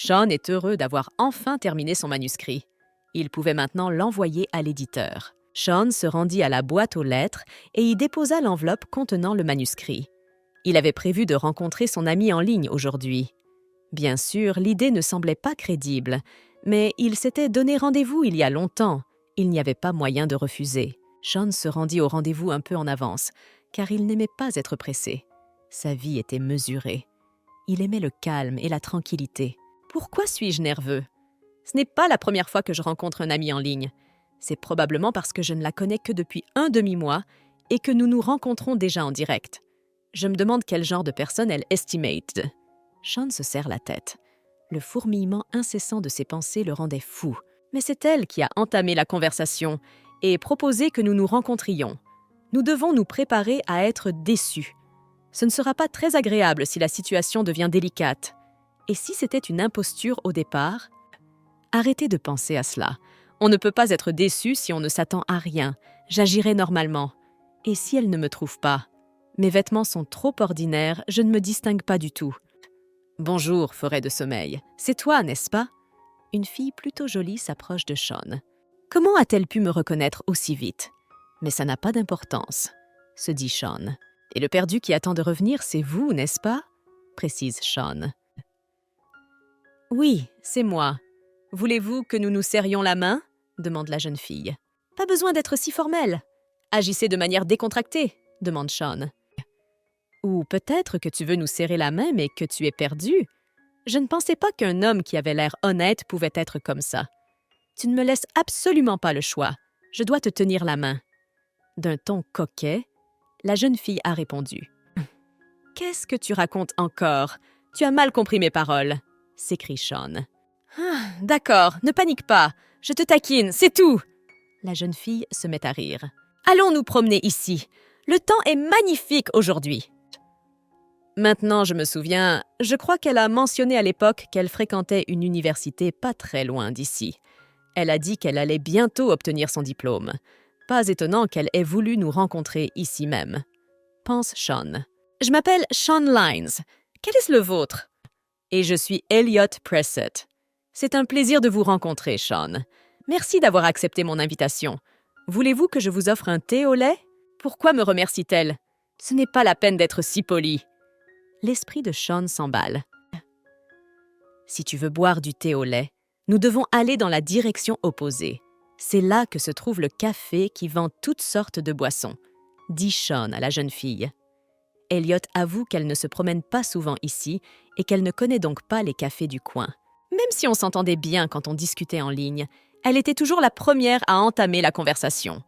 Sean est heureux d'avoir enfin terminé son manuscrit. Il pouvait maintenant l'envoyer à l'éditeur. Sean se rendit à la boîte aux lettres et y déposa l'enveloppe contenant le manuscrit. Il avait prévu de rencontrer son ami en ligne aujourd'hui. Bien sûr, l'idée ne semblait pas crédible, mais il s'était donné rendez-vous il y a longtemps. Il n'y avait pas moyen de refuser. Sean se rendit au rendez-vous un peu en avance, car il n'aimait pas être pressé. Sa vie était mesurée. Il aimait le calme et la tranquillité. Pourquoi suis-je nerveux? Ce n'est pas la première fois que je rencontre un ami en ligne. C'est probablement parce que je ne la connais que depuis un demi-mois et que nous nous rencontrons déjà en direct. Je me demande quel genre de personne elle estimate. Sean se serre la tête. Le fourmillement incessant de ses pensées le rendait fou. Mais c'est elle qui a entamé la conversation et proposé que nous nous rencontrions. Nous devons nous préparer à être déçus. Ce ne sera pas très agréable si la situation devient délicate. Et si c'était une imposture au départ? Arrêtez de penser à cela. On ne peut pas être déçu si on ne s'attend à rien. J'agirai normalement. Et si elle ne me trouve pas? Mes vêtements sont trop ordinaires, je ne me distingue pas du tout. Bonjour, forêt de sommeil. C'est toi, n'est-ce pas? Une fille plutôt jolie s'approche de Sean. Comment a-t-elle pu me reconnaître aussi vite? Mais ça n'a pas d'importance, se dit Sean. Et le perdu qui attend de revenir, c'est vous, n'est-ce pas? Précise Sean. Oui, c'est moi. Voulez-vous que nous nous serrions la main? Demande la jeune fille. Pas besoin d'être si formelle. Agissez de manière décontractée, demande Sean. Ou peut-être que tu veux nous serrer la main, mais que tu es perdu. Je ne pensais pas qu'un homme qui avait l'air honnête pouvait être comme ça. Tu ne me laisses absolument pas le choix. Je dois te tenir la main. D'un ton coquet, la jeune fille a répondu. « Qu'est-ce que tu racontes encore? Tu as mal compris mes paroles, » s'écrie Sean. Ah, « D'accord, ne panique pas. Je te taquine, c'est tout. » La jeune fille se met à rire. « Allons nous promener ici. Le temps est magnifique aujourd'hui. » Maintenant, je me souviens, je crois qu'elle a mentionné à l'époque qu'elle fréquentait une université pas très loin d'ici. Elle a dit qu'elle allait bientôt obtenir son diplôme. Pas étonnant qu'elle ait voulu nous rencontrer ici même. Pense Sean. Je m'appelle Sean Lines. Quel est le vôtre? Et je suis Elliot Pressett. C'est un plaisir de vous rencontrer, Sean. Merci d'avoir accepté mon invitation. Voulez-vous que je vous offre un thé au lait? Pourquoi me remercie-t-elle? Ce n'est pas la peine d'être si poli. L'esprit de Sean s'emballe. Si tu veux boire du thé au lait, nous devons aller dans la direction opposée. C'est là que se trouve le café qui vend toutes sortes de boissons, dit Sean à la jeune fille. Elliot avoue qu'elle ne se promène pas souvent ici et qu'elle ne connaît donc pas les cafés du coin. Même si on s'entendait bien quand on discutait en ligne, elle était toujours la première à entamer la conversation.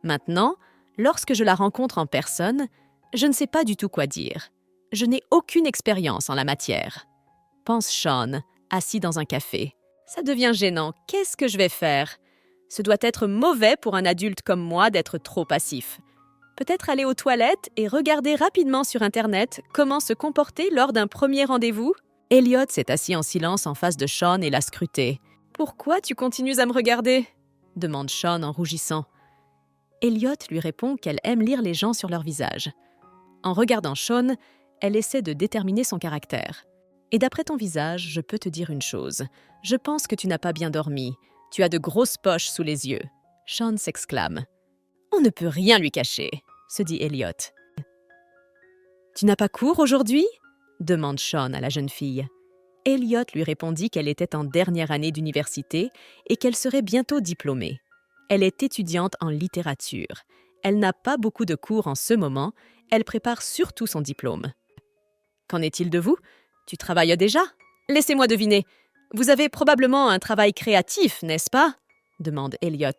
Maintenant, lorsque je la rencontre en personne, je ne sais pas du tout quoi dire. Je n'ai aucune expérience en la matière. Pense Sean, assis dans un café. Ça devient gênant. Qu'est-ce que je vais faire? Ce doit être mauvais pour un adulte comme moi d'être trop passif. Peut-être aller aux toilettes et regarder rapidement sur Internet comment se comporter lors d'un premier rendez-vous? Elliot s'est assis en silence en face de Sean et l'a scruté. « Pourquoi tu continues à me regarder ?» demande Sean en rougissant. Elliot lui répond qu'elle aime lire les gens sur leur visage. En regardant Sean, elle essaie de déterminer son caractère. « Et d'après ton visage, je peux te dire une chose. Je pense que tu n'as pas bien dormi. Tu as de grosses poches sous les yeux. » Sean s'exclame. « On ne peut rien lui cacher, » se dit Elliot. « Tu n'as pas cours aujourd'hui ?» demande Sean à la jeune fille. Elliot lui répondit qu'elle était en dernière année d'université et qu'elle serait bientôt diplômée. Elle est étudiante en littérature. Elle n'a pas beaucoup de cours en ce moment. Elle prépare surtout son diplôme. « Qu'en est-il de vous? Tu travailles déjà? Laissez-moi deviner. Vous avez probablement un travail créatif, n'est-ce pas? » demande Elliot.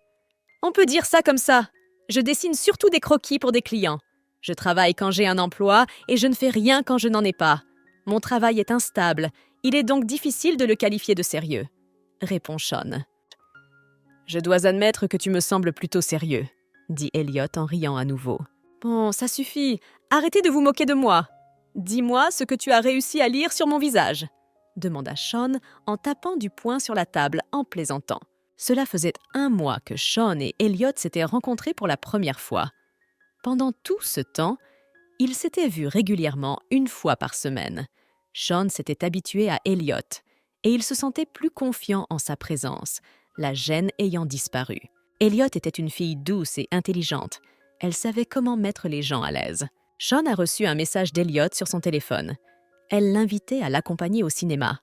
« On peut dire ça comme ça. Je dessine surtout des croquis pour des clients. Je travaille quand j'ai un emploi et je ne fais rien quand je n'en ai pas. Mon travail est instable. Il est donc difficile de le qualifier de sérieux, » répond Sean. « Je dois admettre que tu me sembles plutôt sérieux, » dit Elliot en riant à nouveau. « Bon, ça suffit. Arrêtez de vous moquer de moi. Dis-moi ce que tu as réussi à lire sur mon visage, » demanda Sean en tapant du poing sur la table en plaisantant. Cela faisait 1 mois que Sean et Elliot s'étaient rencontrés pour la première fois. Pendant tout ce temps, ils s'étaient vus régulièrement 1 fois par semaine. Sean s'était habitué à Elliot. et il se sentait plus confiant en sa présence, la gêne ayant disparu. Elliot était une fille douce et intelligente. Elle savait comment mettre les gens à l'aise. Sean a reçu un message d'Elliot sur son téléphone. Elle l'invitait à l'accompagner au cinéma.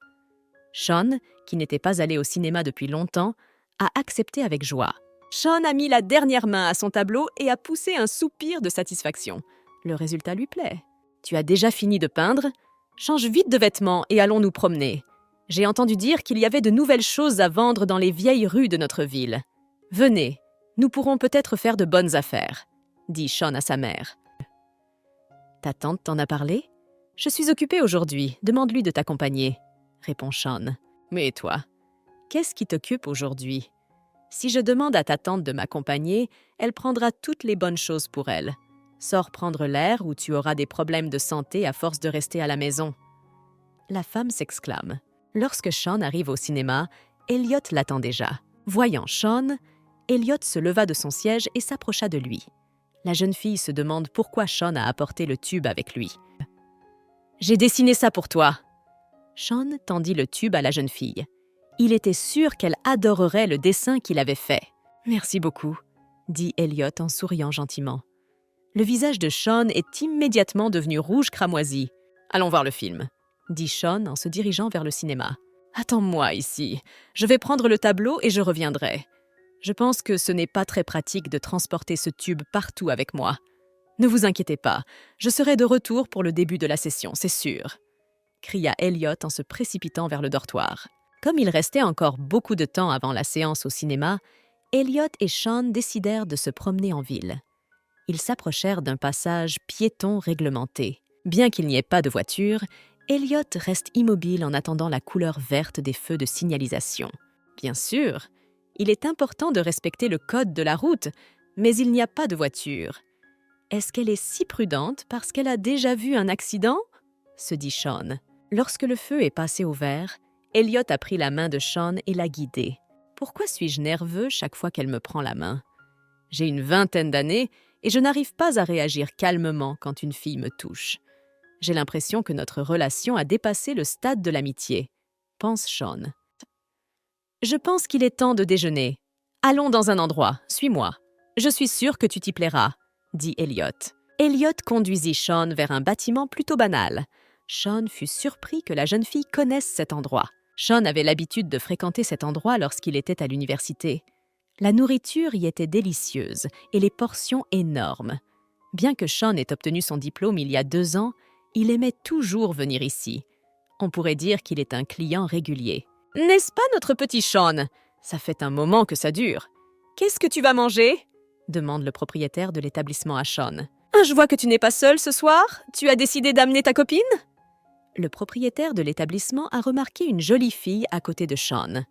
Sean, qui n'était pas allé au cinéma depuis longtemps, a accepté avec joie. Sean a mis la dernière main à son tableau et a poussé un soupir de satisfaction. Le résultat lui plaît. « Tu as déjà fini de peindre ? Change vite de vêtements et allons nous promener. J'ai entendu dire qu'il y avait de nouvelles choses à vendre dans les vieilles rues de notre ville. Venez, nous pourrons peut-être faire de bonnes affaires, » dit Sean à sa mère. « Ta tante t'en a parlé ? Je suis occupée aujourd'hui, demande-lui de t'accompagner, » répond Sean. « Mais toi, qu'est-ce qui t'occupe aujourd'hui ? Si je demande à ta tante de m'accompagner, elle prendra toutes les bonnes choses pour elle. Sors prendre l'air ou tu auras des problèmes de santé à force de rester à la maison. » La femme s'exclame. Lorsque Sean arrive au cinéma, Elliot l'attend déjà. Voyant Sean, Elliot se leva de son siège et s'approcha de lui. La jeune fille se demande pourquoi Sean a apporté le tube avec lui. « J'ai dessiné ça pour toi. » Sean tendit le tube à la jeune fille. Il était sûr qu'elle adorerait le dessin qu'il avait fait. « Merci beaucoup, » dit Elliot en souriant gentiment. Le visage de Sean est immédiatement devenu rouge cramoisi. « Allons voir le film, » dit Sean en se dirigeant vers le cinéma. « Attends-moi ici. Je vais prendre le tableau et je reviendrai. Je pense que ce n'est pas très pratique de transporter ce tube partout avec moi. Ne vous inquiétez pas, je serai de retour pour le début de la session, c'est sûr, » cria Elliot en se précipitant vers le dortoir. Comme il restait encore beaucoup de temps avant la séance au cinéma, Elliot et Sean décidèrent de se promener en ville. Ils s'approchèrent d'un passage piéton réglementé. Bien qu'il n'y ait pas de voiture, Elliot reste immobile en attendant la couleur verte des feux de signalisation. Bien sûr, il est important de respecter le code de la route, mais il n'y a pas de voiture. Est-ce qu'elle est si prudente parce qu'elle a déjà vu un accident ? Se dit Sean. Lorsque le feu est passé au vert, Elliot a pris la main de Sean et l'a guidé. Pourquoi suis-je nerveux chaque fois qu'elle me prend la main ? J'ai une vingtaine d'années et je n'arrive pas à réagir calmement quand une fille me touche. J'ai l'impression que notre relation a dépassé le stade de l'amitié, pense Sean. Je pense qu'il est temps de déjeuner. Allons dans un endroit, suis-moi. Je suis sûre que tu t'y plairas, dit Elliot. Elliot conduisit Sean vers un bâtiment plutôt banal. Sean fut surpris que la jeune fille connaisse cet endroit. Sean avait l'habitude de fréquenter cet endroit lorsqu'il était à l'université. La nourriture y était délicieuse et les portions énormes. Bien que Sean ait obtenu son diplôme il y a 2 ans, il aimait toujours venir ici. On pourrait dire qu'il est un client régulier. « N'est-ce pas notre petit Sean ? Ça fait un moment que ça dure. Qu'est-ce que tu vas manger ?» demande le propriétaire de l'établissement à Sean. « Je vois que tu n'es pas seul ce soir. Tu as décidé d'amener ta copine ?» Le propriétaire de l'établissement a remarqué une jolie fille à côté de Sean.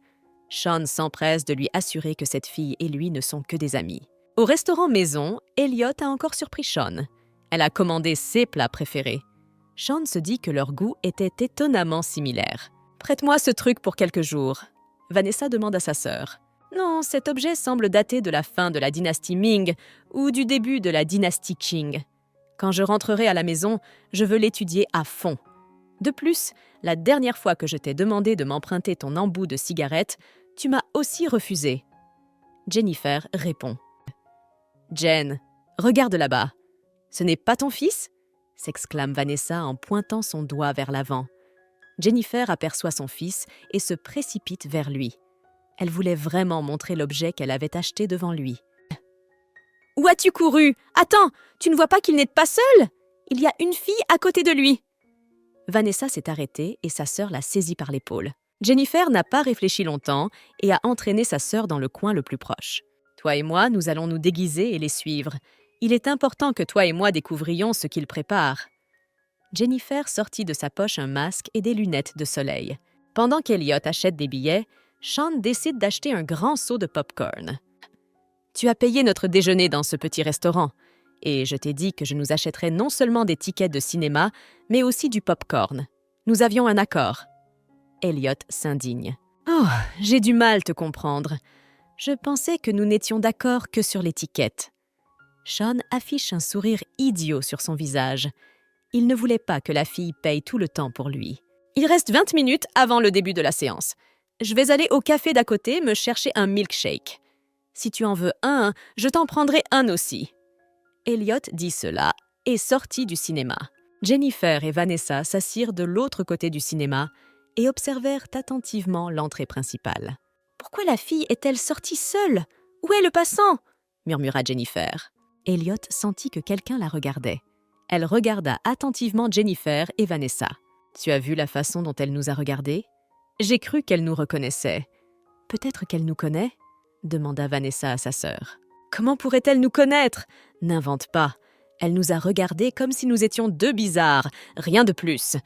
Sean s'empresse de lui assurer que cette fille et lui ne sont que des amis. Au restaurant maison, Elliot a encore surpris Sean. Elle a commandé ses plats préférés. Sean se dit que leurs goûts étaient étonnamment similaires. « Prête-moi ce truc pour quelques jours. » Vanessa demande à sa sœur. « Non, cet objet semble dater de la fin de la dynastie Ming ou du début de la dynastie Qing. Quand je rentrerai à la maison, je veux l'étudier à fond. De plus, la dernière fois que je t'ai demandé de m'emprunter ton embout de cigarette, tu m'as aussi refusé. » Jennifer répond. « Jen, regarde là-bas. Ce n'est pas ton fils ?» s'exclame Vanessa en pointant son doigt vers l'avant. Jennifer aperçoit son fils et se précipite vers lui. Elle voulait vraiment montrer l'objet qu'elle avait acheté devant lui. « Où as-tu couru ? Attends, tu ne vois pas qu'il n'est pas seul ? Il y a une fille à côté de lui !» Vanessa s'est arrêtée et sa sœur l'a saisie par l'épaule. Jennifer n'a pas réfléchi longtemps et a entraîné sa sœur dans le coin le plus proche. « Toi et moi, nous allons nous déguiser et les suivre. Il est important que toi et moi découvrions ce qu'ils préparent. » Jennifer sortit de sa poche un masque et des lunettes de soleil. Pendant qu'Elliot achète des billets, Sean décide d'acheter un grand seau de pop-corn. « Tu as payé notre déjeuner dans ce petit restaurant. Et je t'ai dit que je nous achèterais non seulement des tickets de cinéma, mais aussi du pop-corn. Nous avions un accord. » Elliot s'indigne. « Oh, j'ai du mal te comprendre. Je pensais que nous n'étions d'accord que sur l'étiquette. » Sean affiche un sourire idiot sur son visage. Il ne voulait pas que la fille paye tout le temps pour lui. Il reste 20 minutes avant le début de la séance. Je vais aller au café d'à côté me chercher un milkshake. Si tu en veux un, je t'en prendrai un aussi. Elliot dit cela et sortit du cinéma. Jennifer et Vanessa s'assirent de l'autre côté du cinéma et observèrent attentivement l'entrée principale. « Pourquoi la fille est-elle sortie seule? Où est le passant ?» murmura Jennifer. Elliot sentit que quelqu'un la regardait. Elle regarda attentivement Jennifer et Vanessa. « Tu as vu la façon dont elle nous a regardés? J'ai cru qu'elle nous reconnaissait. Peut-être qu'elle nous connaît ?» demanda Vanessa à sa sœur. « Comment pourrait-elle nous connaître? N'invente pas. Elle nous a regardés comme si nous étions deux bizarres, rien de plus, »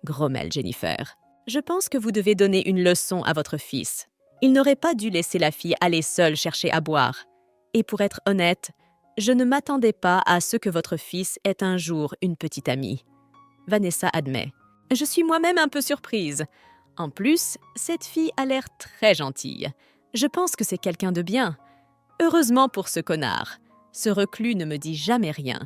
grommelle Jennifer. « Je pense que vous devez donner une leçon à votre fils. Il n'aurait pas dû laisser la fille aller seule chercher à boire. Et pour être honnête, je ne m'attendais pas à ce que votre fils ait un jour une petite amie. » Vanessa admet. « Je suis moi-même un peu surprise. En plus, cette fille a l'air très gentille. Je pense que c'est quelqu'un de bien. Heureusement pour ce connard. Ce reclus ne me dit jamais rien.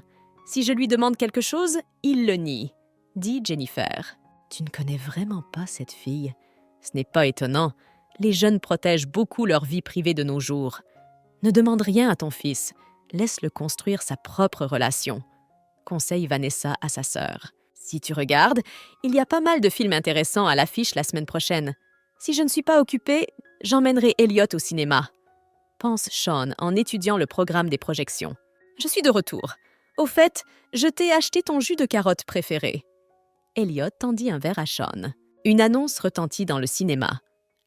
Si je lui demande quelque chose, il le nie, » dit Jennifer. « Tu ne connais vraiment pas cette fille. Ce n'est pas étonnant. Les jeunes protègent beaucoup leur vie privée de nos jours. Ne demande rien à ton fils. Laisse-le construire sa propre relation, » conseille Vanessa à sa sœur. « Si tu regardes, il y a pas mal de films intéressants à l'affiche la semaine prochaine. Si je ne suis pas occupée, j'emmènerai Elliot au cinéma, » pense Sean en étudiant le programme des projections. « Je suis de retour. Au fait, je t'ai acheté ton jus de carotte préféré. » Elliot tendit un verre à Sean. Une annonce retentit dans le cinéma.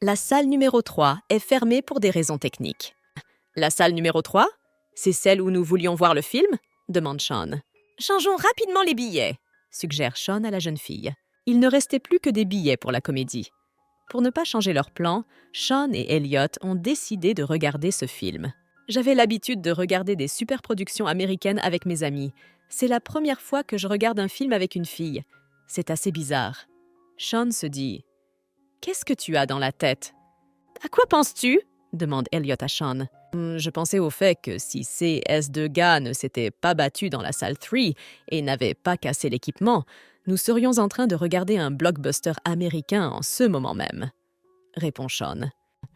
La salle numéro 3 est fermée pour des raisons techniques. « La salle numéro 3 ? C'est celle où nous voulions voir le film ?» demande Sean. « Changeons rapidement les billets, » suggère Sean à la jeune fille. Il ne restait plus que des billets pour la comédie. Pour ne pas changer leur plan, Sean et Elliot ont décidé de regarder ce film. J'avais l'habitude de regarder des superproductions américaines avec mes amis. C'est la première fois que je regarde un film avec une fille. C'est assez bizarre. Sean se dit « Qu'est-ce que tu as dans la tête ?»« À quoi penses-tu » demande Elliot à Sean. « Je pensais au fait que si ces deux gars ne s'étaient pas battus dans la salle 3 et n'avaient pas cassé l'équipement, nous serions en train de regarder un blockbuster américain en ce moment même, » répond Sean.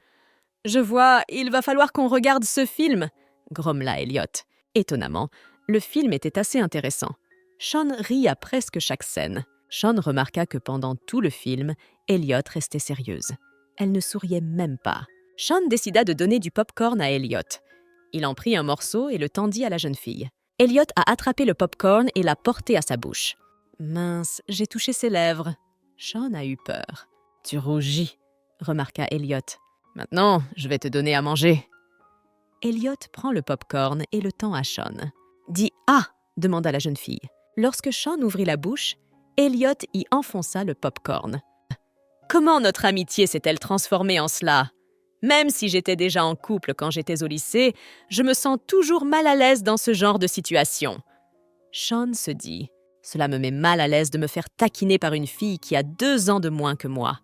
« Je vois, il va falloir qu'on regarde ce film, » grommela Elliot. Étonnamment, le film était assez intéressant. Sean rit à presque chaque scène. Sean remarqua que pendant tout le film, Elliot restait sérieuse. Elle ne souriait même pas. Sean décida de donner du pop-corn à Elliot. Il en prit un morceau et le tendit à la jeune fille. Elliot a attrapé le pop-corn et l'a porté à sa bouche. Mince, j'ai touché ses lèvres. Sean a eu peur. « Tu rougis, » remarqua Elliot. « Maintenant, je vais te donner à manger. » Elliot prend le pop-corn et le tend à Sean. « Dis « ah !» demanda la jeune fille. Lorsque Sean ouvrit la bouche, Elliot y enfonça le pop-corn. « Comment notre amitié s'est-elle transformée en cela ? Même si j'étais déjà en couple quand j'étais au lycée, je me sens toujours mal à l'aise dans ce genre de situation. » Sean se dit « Cela me met mal à l'aise de me faire taquiner par une fille qui a 2 ans de moins que moi.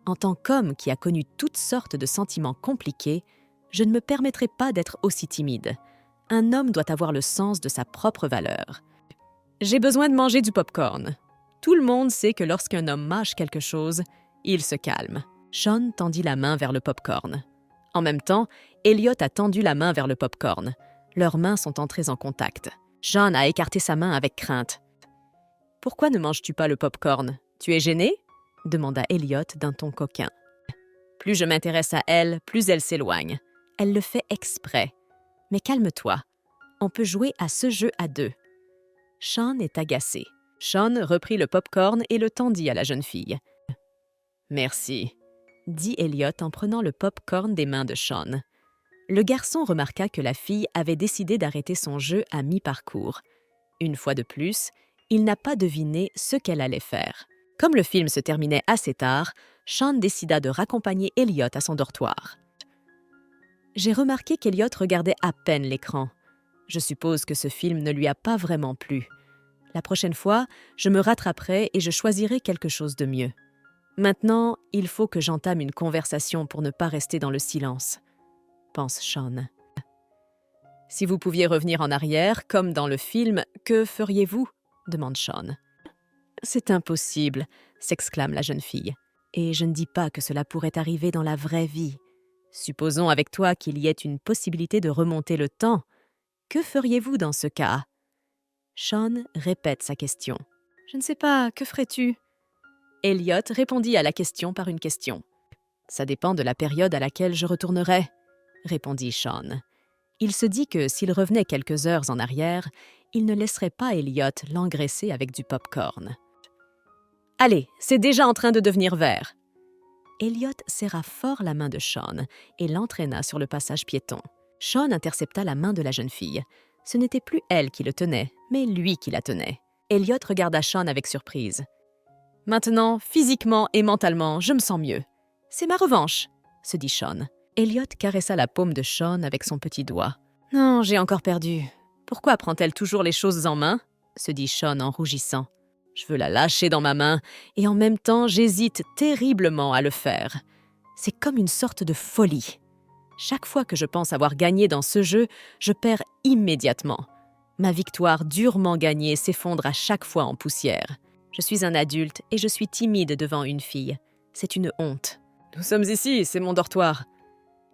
En tant qu'homme qui a connu toutes sortes de sentiments compliqués, je ne me permettrai pas d'être aussi timide. Un homme doit avoir le sens de sa propre valeur. J'ai besoin de manger du pop-corn. Tout le monde sait que lorsqu'un homme mâche quelque chose, il se calme. » Sean tendit la main vers le pop-corn. En même temps, Elliot a tendu la main vers le pop-corn. Leurs mains sont entrées en contact. Sean a écarté sa main avec crainte. « Pourquoi ne manges-tu pas le pop-corn? Tu es gêné ?» demanda Elliot d'un ton coquin. Plus je m'intéresse à elle, plus elle s'éloigne. Elle le fait exprès. Mais calme-toi. On peut jouer à ce jeu à 2. Sean est agacé. Sean reprit le pop-corn et le tendit à la jeune fille. « Merci, » dit Elliot en prenant le pop-corn des mains de Sean. Le garçon remarqua que la fille avait décidé d'arrêter son jeu à mi-parcours. Une fois de plus, il n'a pas deviné ce qu'elle allait faire. Comme le film se terminait assez tard, Sean décida de raccompagner Elliot à son dortoir. J'ai remarqué qu'Elliot regardait à peine l'écran. Je suppose que ce film ne lui a pas vraiment plu. La prochaine fois, je me rattraperai et je choisirai quelque chose de mieux. Maintenant, il faut que j'entame une conversation pour ne pas rester dans le silence, pense Sean. Si vous pouviez revenir en arrière, comme dans le film, que feriez-vous ? demande Sean. C'est impossible, s'exclame la jeune fille. Et je ne dis pas que cela pourrait arriver dans la vraie vie. Supposons avec toi qu'il y ait une possibilité de remonter le temps. Que feriez-vous dans ce cas? Sean répète sa question. Je ne sais pas, que ferais-tu? Elliot répondit à la question par une question. Ça dépend de la période à laquelle je retournerai, répondit Sean. Il se dit que s'il revenait quelques heures en arrière, il ne laisserait pas Elliot l'engraisser avec du pop-corn. Allez, c'est déjà en train de devenir vert. Elliot serra fort la main de Sean et l'entraîna sur le passage piéton. Sean intercepta la main de la jeune fille. Ce n'était plus elle qui le tenait, mais lui qui la tenait. Elliot regarda Sean avec surprise. Maintenant, physiquement et mentalement, je me sens mieux. C'est ma revanche, se dit Sean. Elliot caressa la paume de Sean avec son petit doigt. Non, j'ai encore perdu. Pourquoi prend-elle toujours les choses en main? Se dit Sean en rougissant. Je veux la lâcher dans ma main et en même temps, j'hésite terriblement à le faire. C'est comme une sorte de folie. Chaque fois que je pense avoir gagné dans ce jeu, je perds immédiatement. Ma victoire durement gagnée s'effondre à chaque fois en poussière. Je suis un adulte et je suis timide devant une fille. C'est une honte. Nous sommes ici, c'est mon dortoir.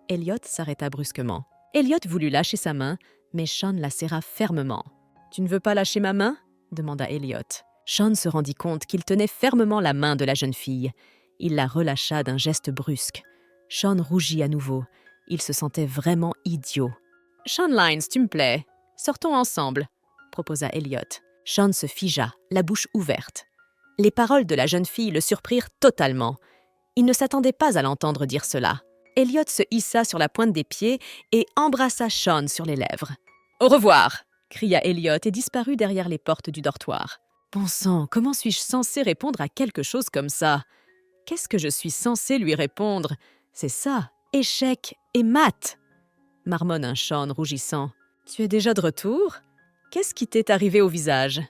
Elliot s'arrêta brusquement. Elliot voulut lâcher sa main, mais Sean la serra fermement. « Tu ne veux pas lâcher ma main ?» demanda Elliot. Sean se rendit compte qu'il tenait fermement la main de la jeune fille. Il la relâcha d'un geste brusque. Sean rougit à nouveau. Il se sentait vraiment idiot. « Sean Lines, tu me plais. Sortons ensemble, » proposa Elliot. Sean se figea, la bouche ouverte. Les paroles de la jeune fille le surprirent totalement. Il ne s'attendait pas à l'entendre dire cela. Elliot se hissa sur la pointe des pieds et embrassa Sean sur les lèvres. « Au revoir !» cria Elliot et disparut derrière les portes du dortoir. Bon sang, comment suis-je censé répondre à quelque chose comme ça? Qu'est-ce que je suis censé lui répondre? C'est ça, échec et maths! Marmonne un Sean rougissant. Tu es déjà de retour? Qu'est-ce qui t'est arrivé au visage?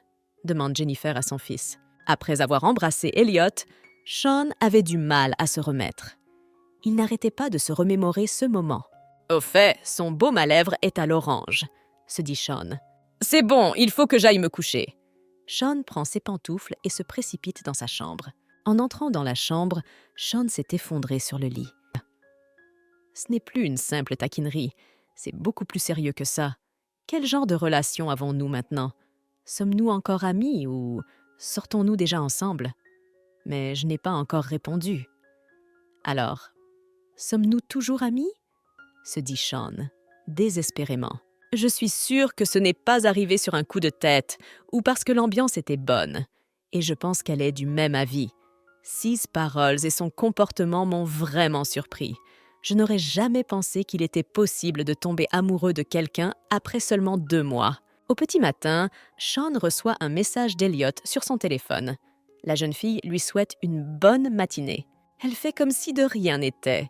Demande Jennifer à son fils. Après avoir embrassé Elliot, Sean avait du mal à se remettre. Il n'arrêtait pas de se remémorer ce moment. Au fait, son baume à lèvres est à l'orange, se dit Sean. C'est bon, il faut que j'aille me coucher. Sean prend ses pantoufles et se précipite dans sa chambre. En entrant dans la chambre, Sean s'est effondré sur le lit. Ce n'est plus une simple taquinerie, c'est beaucoup plus sérieux que ça. Quel genre de relation avons-nous maintenant? Sommes-nous encore amis ou sortons-nous déjà ensemble? Mais je n'ai pas encore répondu. Alors, sommes-nous toujours amis? Se dit Sean, désespérément. Je suis sûre que ce n'est pas arrivé sur un coup de tête ou parce que l'ambiance était bonne. Et je pense qu'elle est du même avis. Ses paroles et son comportement m'ont vraiment surpris. Je n'aurais jamais pensé qu'il était possible de tomber amoureux de quelqu'un après seulement 2 mois. Au petit matin, Sean reçoit un message d'Elliot sur son téléphone. La jeune fille lui souhaite une bonne matinée. Elle fait comme si de rien n'était.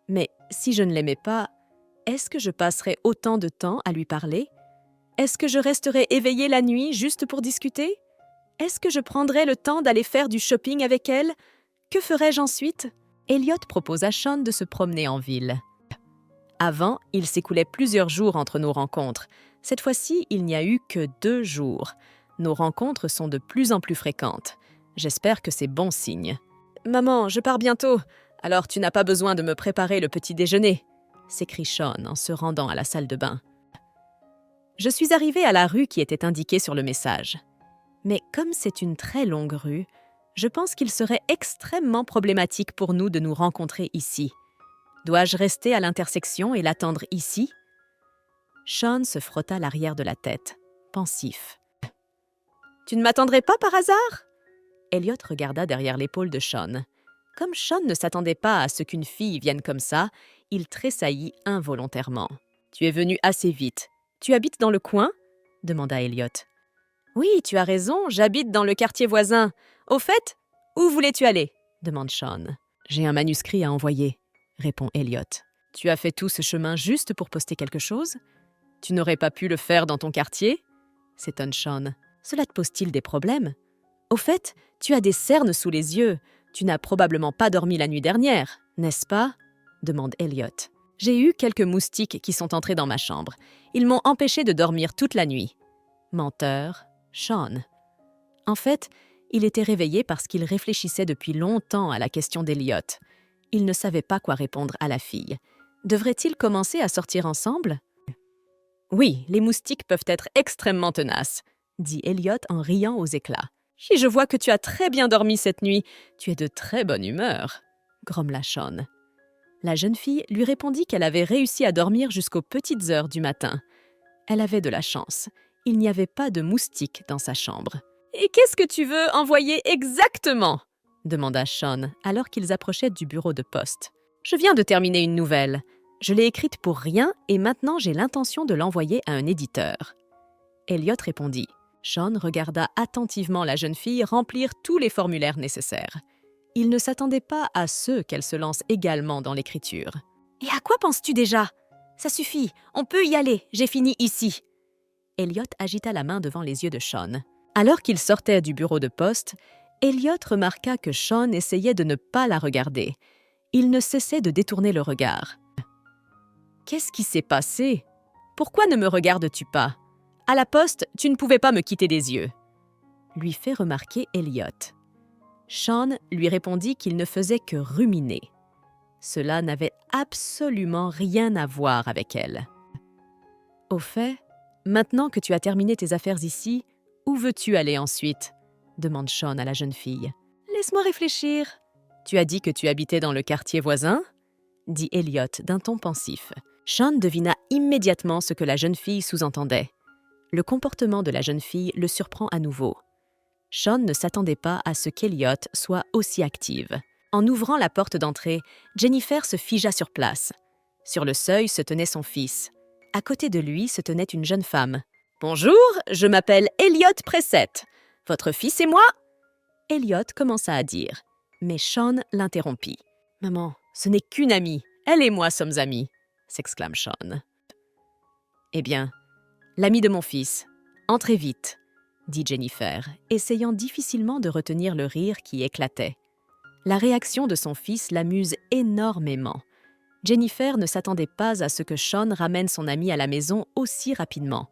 Mais si je ne l'aimais pas, est-ce que je passerais autant de temps à lui parler? Est-ce que je resterais éveillée la nuit juste pour discuter? Est-ce que je prendrais le temps d'aller faire du shopping avec elle? Que ferais-je ensuite? Elliot propose à Sean de se promener en ville. Avant, il s'écoulait plusieurs jours entre nos rencontres. Cette fois-ci, il n'y a eu que 2 jours. Nos rencontres sont de plus en plus fréquentes. J'espère que c'est bon signe. « Maman, je pars bientôt, alors tu n'as pas besoin de me préparer le petit déjeuner », s'écrie Sean en se rendant à la salle de bain. Je suis arrivée à la rue qui était indiquée sur le message. Mais comme c'est une très longue rue, je pense qu'il serait extrêmement problématique pour nous de nous rencontrer ici. Dois-je rester à l'intersection et l'attendre ici? Sean se frotta l'arrière de la tête, pensif. « Tu ne m'attendrais pas par hasard ?» Elliot regarda derrière l'épaule de Sean. Comme Sean ne s'attendait pas à ce qu'une fille vienne comme ça, il tressaillit involontairement. « Tu es venu assez vite. Tu habites dans le coin ?» demanda Elliot. « Oui, tu as raison, j'habite dans le quartier voisin. Au fait, où voulais-tu aller ?» demande Sean. « J'ai un manuscrit à envoyer », répond Elliot. « Tu as fait tout ce chemin juste pour poster quelque chose? Tu n'aurais pas pu le faire dans ton quartier ?» s'étonne Sean. « Cela te pose-t-il des problèmes? Au fait, tu as des cernes sous les yeux. Tu n'as probablement pas dormi la nuit dernière, n'est-ce pas? Demande Elliot. J'ai eu quelques moustiques qui sont entrés dans ma chambre. Ils m'ont empêché de dormir toute la nuit. Menteur, Sean. En fait, Il était réveillé parce qu'il réfléchissait depuis longtemps à la question d'Elliot. Il ne savait pas quoi répondre à la fille. Devrait-il commencer à sortir ensemble? Oui, les moustiques peuvent être extrêmement tenaces, dit Elliot en riant aux éclats. Et je vois que tu as très bien dormi cette nuit. Tu es de très bonne humeur, grommela Sean. La jeune fille lui répondit qu'elle avait réussi à dormir jusqu'aux petites heures du matin. Elle avait de la chance. Il n'y avait pas de moustiques dans sa chambre. « Et qu'est-ce que tu veux envoyer exactement ?» demanda Sean alors qu'ils approchaient du bureau de poste. « Je viens de terminer une nouvelle. Je l'ai écrite pour rien et maintenant j'ai l'intention de l'envoyer à un éditeur. » Elliot répondit. Sean regarda attentivement la jeune fille remplir tous les formulaires nécessaires. Il ne s'attendait pas à ce qu'elle se lance également dans l'écriture. « Et à quoi penses-tu déjà ? Ça suffit, on peut y aller, j'ai fini ici. » Elliot agita la main devant les yeux de Sean. Alors qu'il sortait du bureau de poste, Elliot remarqua que Sean essayait de ne pas la regarder. Il ne cessait de détourner le regard. « Qu'est-ce qui s'est passé ? Pourquoi ne me regardes-tu pas ? À la poste, tu ne pouvais pas me quitter des yeux. » lui fait remarquer Elliot. Sean lui répondit qu'il ne faisait que ruminer. Cela n'avait absolument rien à voir avec elle. « Au fait, maintenant que tu as terminé tes affaires ici, où veux-tu aller ensuite ?» demande Sean à la jeune fille. « Laisse-moi réfléchir. Tu as dit que tu habitais dans le quartier voisin ?» dit Elliot d'un ton pensif. Sean devina immédiatement ce que la jeune fille sous-entendait. Le comportement de la jeune fille le surprend à nouveau. Sean ne s'attendait pas à ce qu'Elliot soit aussi active. En ouvrant la porte d'entrée, Jennifer se figea sur place. Sur le seuil se tenait son fils. À côté de lui se tenait une jeune femme. « Bonjour, je m'appelle Elliot Pressett. Votre fils et moi ?» Elliot commença à dire, mais Sean l'interrompit. « Maman, ce n'est qu'une amie. Elle et moi sommes amis, » s'exclame Sean. « Eh bien, l'ami de mon fils. Entrez vite, » dit Jennifer, essayant difficilement de retenir le rire qui éclatait. La réaction de son fils l'amuse énormément. Jennifer ne s'attendait pas à ce que Sean ramène son ami à la maison aussi rapidement.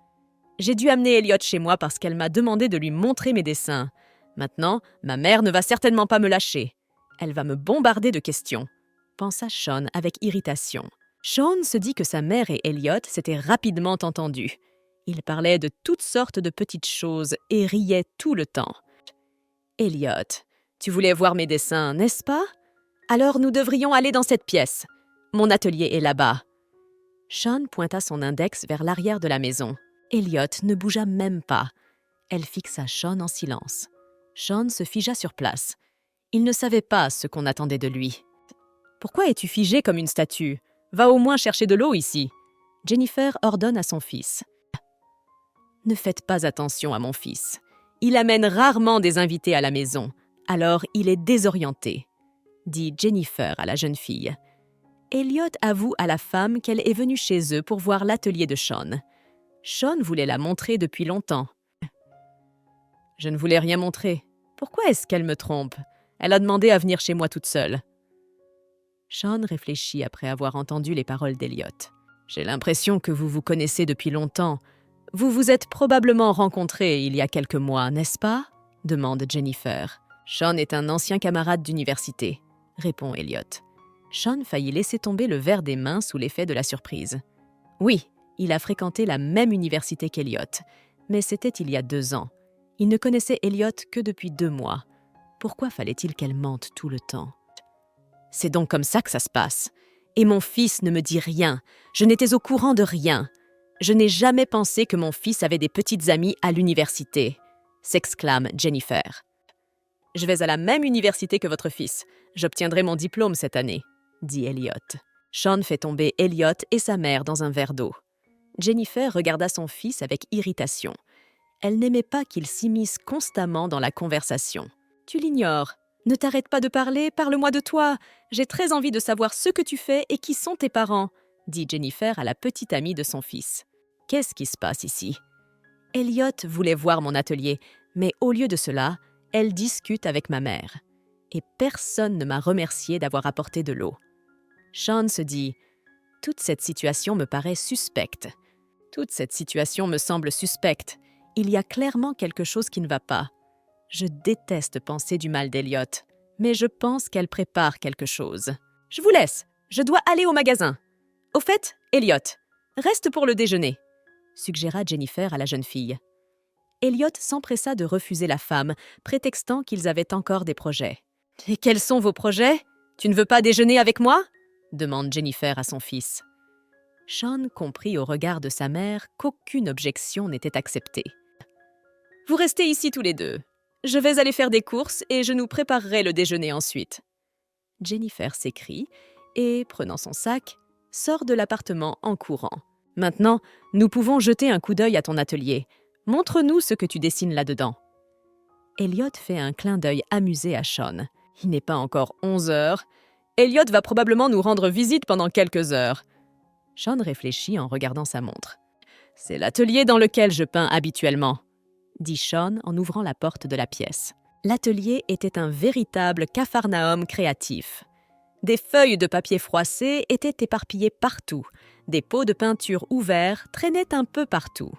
« J'ai dû amener Elliot chez moi parce qu'elle m'a demandé de lui montrer mes dessins. Maintenant, ma mère ne va certainement pas me lâcher. Elle va me bombarder de questions, » pensa Sean avec irritation. Sean se dit que sa mère et Elliot s'étaient rapidement entendus. Ils parlaient de toutes sortes de petites choses et riaient tout le temps. « Elliot, tu voulais voir mes dessins, n'est-ce pas ? Alors nous devrions aller dans cette pièce. Mon atelier est là-bas. » Sean pointa son index vers l'arrière de la maison. Elliot ne bougea même pas. Elle fixa Sean en silence. Sean se figea sur place. Il ne savait pas ce qu'on attendait de lui. « Pourquoi es-tu figé comme une statue ? Va au moins chercher de l'eau ici. » Jennifer ordonne à son fils. « Ne faites pas attention à mon fils. Il amène rarement des invités à la maison, alors il est désorienté, » dit Jennifer à la jeune fille. Elliot avoue à la femme qu'elle est venue chez eux pour voir l'atelier de Sean. Sean voulait la montrer depuis longtemps. « Je ne voulais rien montrer. Pourquoi est-ce qu'elle me trompe ? Elle a demandé à venir chez moi toute seule. » Sean réfléchit après avoir entendu les paroles d'Elliot. « J'ai l'impression que vous vous connaissez depuis longtemps. Vous vous êtes probablement rencontrés il y a quelques mois, n'est-ce pas ?» demande Jennifer. « Sean est un ancien camarade d'université, » répond Elliot. Sean faillit laisser tomber le verre des mains sous l'effet de la surprise. Oui, il a fréquenté la même université qu'Elliot, mais c'était il y a 2 ans. Il ne connaissait Elliot que depuis 2 mois. Pourquoi fallait-il qu'elle mente tout le temps ? C'est donc comme ça que ça se passe. Et mon fils ne me dit rien. Je n'étais au courant de rien. Je n'ai jamais pensé que mon fils avait des petites amies à l'université, s'exclame Jennifer. Je vais à la même université que votre fils. J'obtiendrai mon diplôme cette année, dit Elliot. Sean fait tomber Elliot et sa mère dans un verre d'eau. Jennifer regarda son fils avec irritation. Elle n'aimait pas qu'il s'immisce constamment dans la conversation. « Tu l'ignores. Ne t'arrête pas de parler, parle-moi de toi. J'ai très envie de savoir ce que tu fais et qui sont tes parents, » dit Jennifer à la petite amie de son fils. « Qu'est-ce qui se passe ici ?» Elliot voulait voir mon atelier, mais au lieu de cela, elle discute avec ma mère. Et personne ne m'a remercié d'avoir apporté de l'eau. Sean se dit « Toute cette situation me paraît suspecte. Toute cette situation me semble suspecte. Il y a clairement quelque chose qui ne va pas. Je déteste penser du mal d'Elliot, mais je pense qu'elle prépare quelque chose. Je vous laisse, je dois aller au magasin. Au fait, Elliot, reste pour le déjeuner, suggéra Jennifer à la jeune fille. Elliot s'empressa de refuser la femme, prétextant qu'ils avaient encore des projets. « Et quels sont vos projets? Tu ne veux pas déjeuner avec moi ?» demande Jennifer à son fils. Sean comprit au regard de sa mère qu'aucune objection n'était acceptée. « Vous restez ici tous les deux. Je vais aller faire des courses et je nous préparerai le déjeuner ensuite. » Jennifer s'écrie et, prenant son sac, sort de l'appartement en courant. « Maintenant, nous pouvons jeter un coup d'œil à ton atelier. Montre-nous ce que tu dessines là-dedans. » Elliot fait un clin d'œil amusé à Sean. Il n'est pas encore 11 heures. Elliot va probablement nous rendre visite pendant quelques heures. Sean réfléchit en regardant sa montre. « C'est l'atelier dans lequel je peins habituellement, » dit Sean en ouvrant la porte de la pièce. L'atelier était un véritable capharnaüm créatif. Des feuilles de papier froissé étaient éparpillées partout. Des pots de peinture ouverts traînaient un peu partout.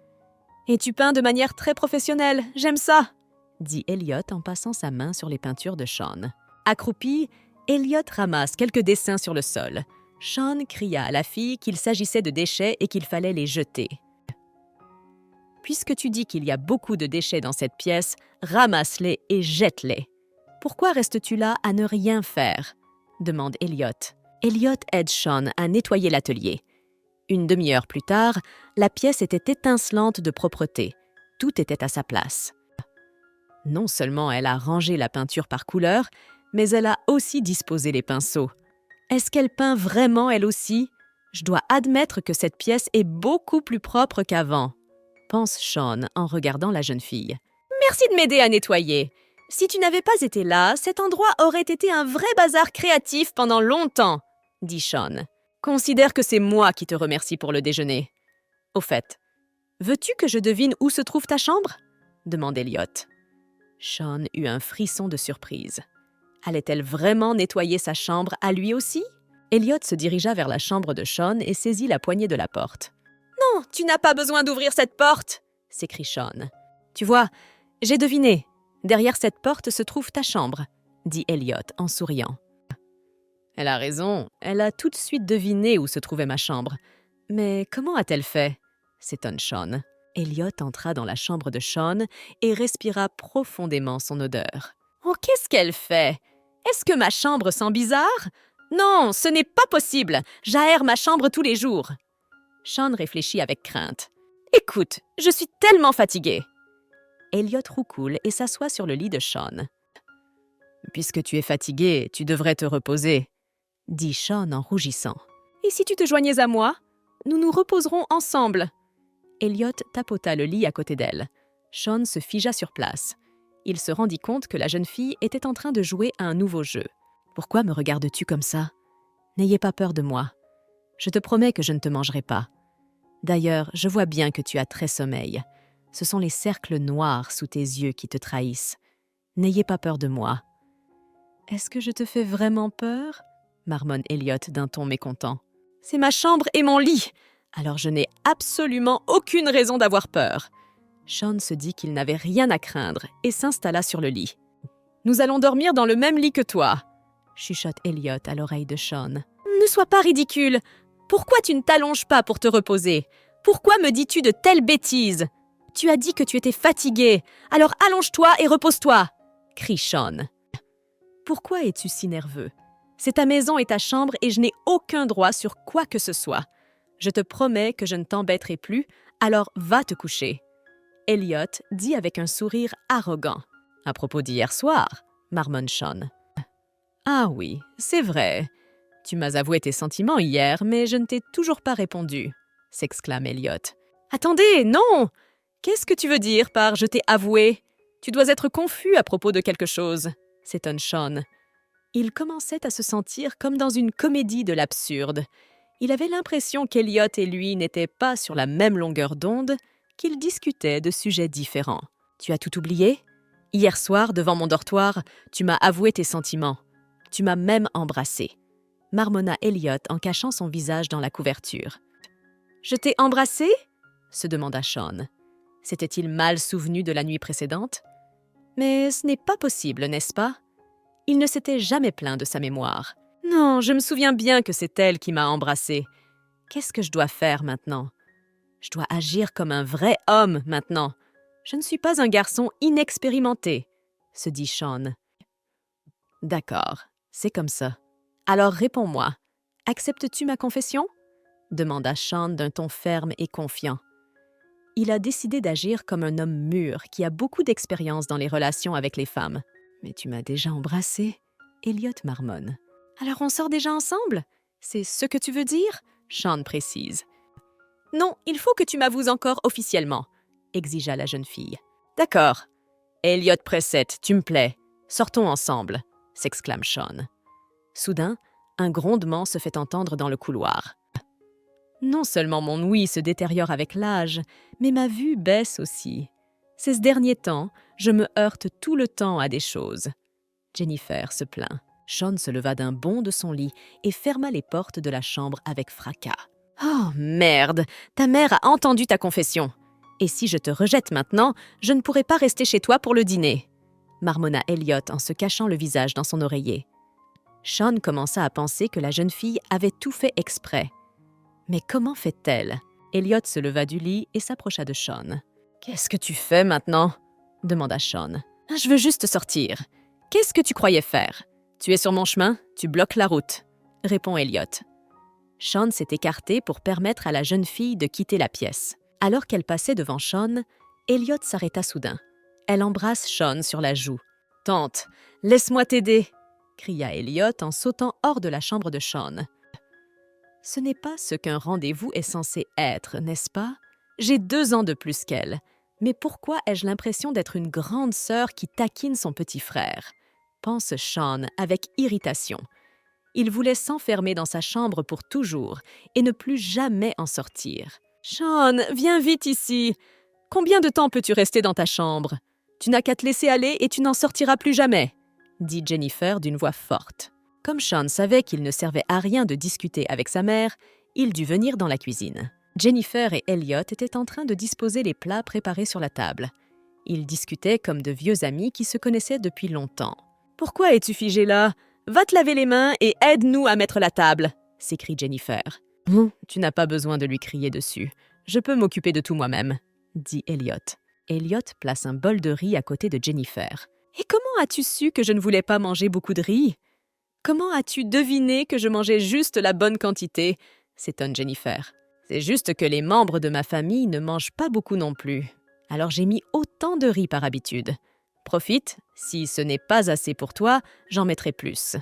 « Et tu peins de manière très professionnelle, j'aime ça !» dit Elliot en passant sa main sur les peintures de Sean. Accroupi, Elliot ramasse quelques dessins sur le sol. Sean cria à la fille qu'il s'agissait de déchets et qu'il fallait les jeter. « Puisque tu dis qu'il y a beaucoup de déchets dans cette pièce, ramasse-les et jette-les. Pourquoi restes-tu là à ne rien faire ?» demande Elliot. Elliot aide Sean à nettoyer l'atelier. Une demi-heure plus tard, la pièce était étincelante de propreté. Tout était à sa place. Non seulement elle a rangé la peinture par couleur, mais elle a aussi disposé les pinceaux. Est-ce qu'elle peint vraiment elle aussi? Je dois admettre que cette pièce est beaucoup plus propre qu'avant, pense Sean en regardant la jeune fille. Merci de m'aider à nettoyer. Si tu n'avais pas été là, cet endroit aurait été un vrai bazar créatif pendant longtemps, dit Sean. Considère que c'est moi qui te remercie pour le déjeuner. Au fait, veux-tu que je devine où se trouve ta chambre? Demande Elliot. Sean eut un frisson de surprise. Allait-elle vraiment nettoyer sa chambre à lui aussi? Elliot se dirigea vers la chambre de Sean et saisit la poignée de la porte. « Non, tu n'as pas besoin d'ouvrir cette porte !» s'écrie Sean. « Tu vois, j'ai deviné. Derrière cette porte se trouve ta chambre, » dit Elliot en souriant. « Elle a raison, elle a tout de suite deviné où se trouvait ma chambre. Mais comment a-t-elle fait ?» s'étonne Sean. Elliot entra dans la chambre de Sean et respira profondément son odeur. « Oh, qu'est-ce qu'elle fait? Est-ce que ma chambre sent bizarre? Non, ce n'est pas possible. J'aère ma chambre tous les jours. » Sean réfléchit avec crainte. « Écoute, je suis tellement fatigué. » Elliot roucoule et s'assoit sur le lit de Sean. « Puisque tu es fatigué, tu devrais te reposer, » dit Sean en rougissant. « Et si tu te joignais à moi? Nous nous reposerons ensemble. » Elliot tapota le lit à côté d'elle. Sean se figea sur place. Il se rendit compte que la jeune fille était en train de jouer à un nouveau jeu. « Pourquoi me regardes-tu comme ça? N'ayez pas peur de moi. Je te promets que je ne te mangerai pas. D'ailleurs, je vois bien que tu as très sommeil. Ce sont les cercles noirs sous tes yeux qui te trahissent. N'ayez pas peur de moi. »« Est-ce que je te fais vraiment peur ?» marmonne Elliot d'un ton mécontent. « C'est ma chambre et mon lit. Alors je n'ai absolument aucune raison d'avoir peur. » Sean se dit qu'il n'avait rien à craindre et s'installa sur le lit. « Nous allons dormir dans le même lit que toi, » chuchote Elliot à l'oreille de Sean. « Ne sois pas ridicule. Pourquoi tu ne t'allonges pas pour te reposer? Pourquoi me dis-tu de telles bêtises? Tu as dit que tu étais fatigué, alors allonge-toi et repose-toi, » crie Sean. « Pourquoi es-tu si nerveux? C'est ta maison et ta chambre et je n'ai aucun droit sur quoi que ce soit. Je te promets que je ne t'embêterai plus, alors va te coucher. » Elliot dit avec un sourire arrogant. « À propos d'hier soir, » marmonne Sean. « Ah oui, c'est vrai. Tu m'as avoué tes sentiments hier, mais je ne t'ai toujours pas répondu, » s'exclame Elliot. « Attendez, non! Qu'est-ce que tu veux dire par « je t'ai avoué » ? Tu dois être confus à propos de quelque chose, » s'étonne Sean. Il commençait à se sentir comme dans une comédie de l'absurde. Il avait l'impression qu'Elliot et lui n'étaient pas sur la même longueur d'onde, qu'ils discutaient de sujets différents. « Tu as tout oublié? Hier soir, devant mon dortoir, tu m'as avoué tes sentiments. Tu m'as même embrassé. » marmonna Elliot en cachant son visage dans la couverture. « Je t'ai embrassé ?» se demanda Sean. S'était-il mal souvenu de la nuit précédente? Mais ce n'est pas possible, n'est-ce pas? Il ne s'était jamais plaint de sa mémoire. Non, je me souviens bien que c'est elle qui m'a embrassé. Qu'est-ce que je dois faire maintenant? Je dois agir comme un vrai homme maintenant. Je ne suis pas un garçon inexpérimenté, se dit Sean. D'accord, c'est comme ça. Alors réponds-moi. Acceptes-tu ma confession? Demanda Sean d'un ton ferme et confiant. Il a décidé d'agir comme un homme mûr qui a beaucoup d'expérience dans les relations avec les femmes. Mais tu m'as déjà embrassé, Elliot marmonne. Alors on sort déjà ensemble? C'est ce que tu veux dire? Sean précise. Non, il faut que tu m'avoues encore officiellement, exigea la jeune fille. D'accord. Elliot Pressett, tu me plais. Sortons ensemble, s'exclame Sean. Soudain, un grondement se fait entendre dans le couloir. Non seulement mon ouïe se détériore avec l'âge, mais ma vue baisse aussi. Ces derniers temps, je me heurte tout le temps à des choses. Jennifer se plaint. Sean se leva d'un bond de son lit et ferma les portes de la chambre avec fracas. « Oh, merde! Ta mère a entendu ta confession. Et si je te rejette maintenant, je ne pourrai pas rester chez toi pour le dîner. » marmonna Elliot en se cachant le visage dans son oreiller. Sean commença à penser que la jeune fille avait tout fait exprès. Mais comment fait-elle? Elliot se leva du lit et s'approcha de Sean. « Qu'est-ce que tu fais maintenant? » demanda Sean. « Je veux juste sortir. Qu'est-ce que tu croyais faire? Tu es sur mon chemin, tu bloques la route, » répond Elliot. Sean s'est écarté pour permettre à la jeune fille de quitter la pièce. Alors qu'elle passait devant Sean, Elliot s'arrêta soudain. Elle embrasse Sean sur la joue. « Tante, laisse-moi t'aider !» cria Elliot en sautant hors de la chambre de Sean. « Ce n'est pas ce qu'un rendez-vous est censé être, n'est-ce pas? J'ai 2 ans de plus qu'elle. Mais pourquoi ai-je l'impression d'être une grande sœur qui taquine son petit frère ?» pense Sean avec irritation. Il voulait s'enfermer dans sa chambre pour toujours et ne plus jamais en sortir. « Sean, viens vite ici! Combien de temps peux-tu rester dans ta chambre? Tu n'as qu'à te laisser aller et tu n'en sortiras plus jamais !» dit Jennifer d'une voix forte. Comme Sean savait qu'il ne servait à rien de discuter avec sa mère, il dut venir dans la cuisine. Jennifer et Elliot étaient en train de disposer les plats préparés sur la table. Ils discutaient comme de vieux amis qui se connaissaient depuis longtemps. « Pourquoi es-tu figé là? Va te laver les mains et aide-nous à mettre la table !» s'écrie Jennifer. « Tu n'as pas besoin de lui crier dessus. Je peux m'occuper de tout moi-même, » dit Elliot. Elliot place un bol de riz à côté de Jennifer. « Et comment as-tu su que je ne voulais pas manger beaucoup de riz? Comment as-tu deviné que je mangeais juste la bonne quantité ?» s'étonne Jennifer. « C'est juste que les membres de ma famille ne mangent pas beaucoup non plus. Alors j'ai mis autant de riz par habitude. Profite, si ce n'est pas assez pour toi, j'en mettrai plus, »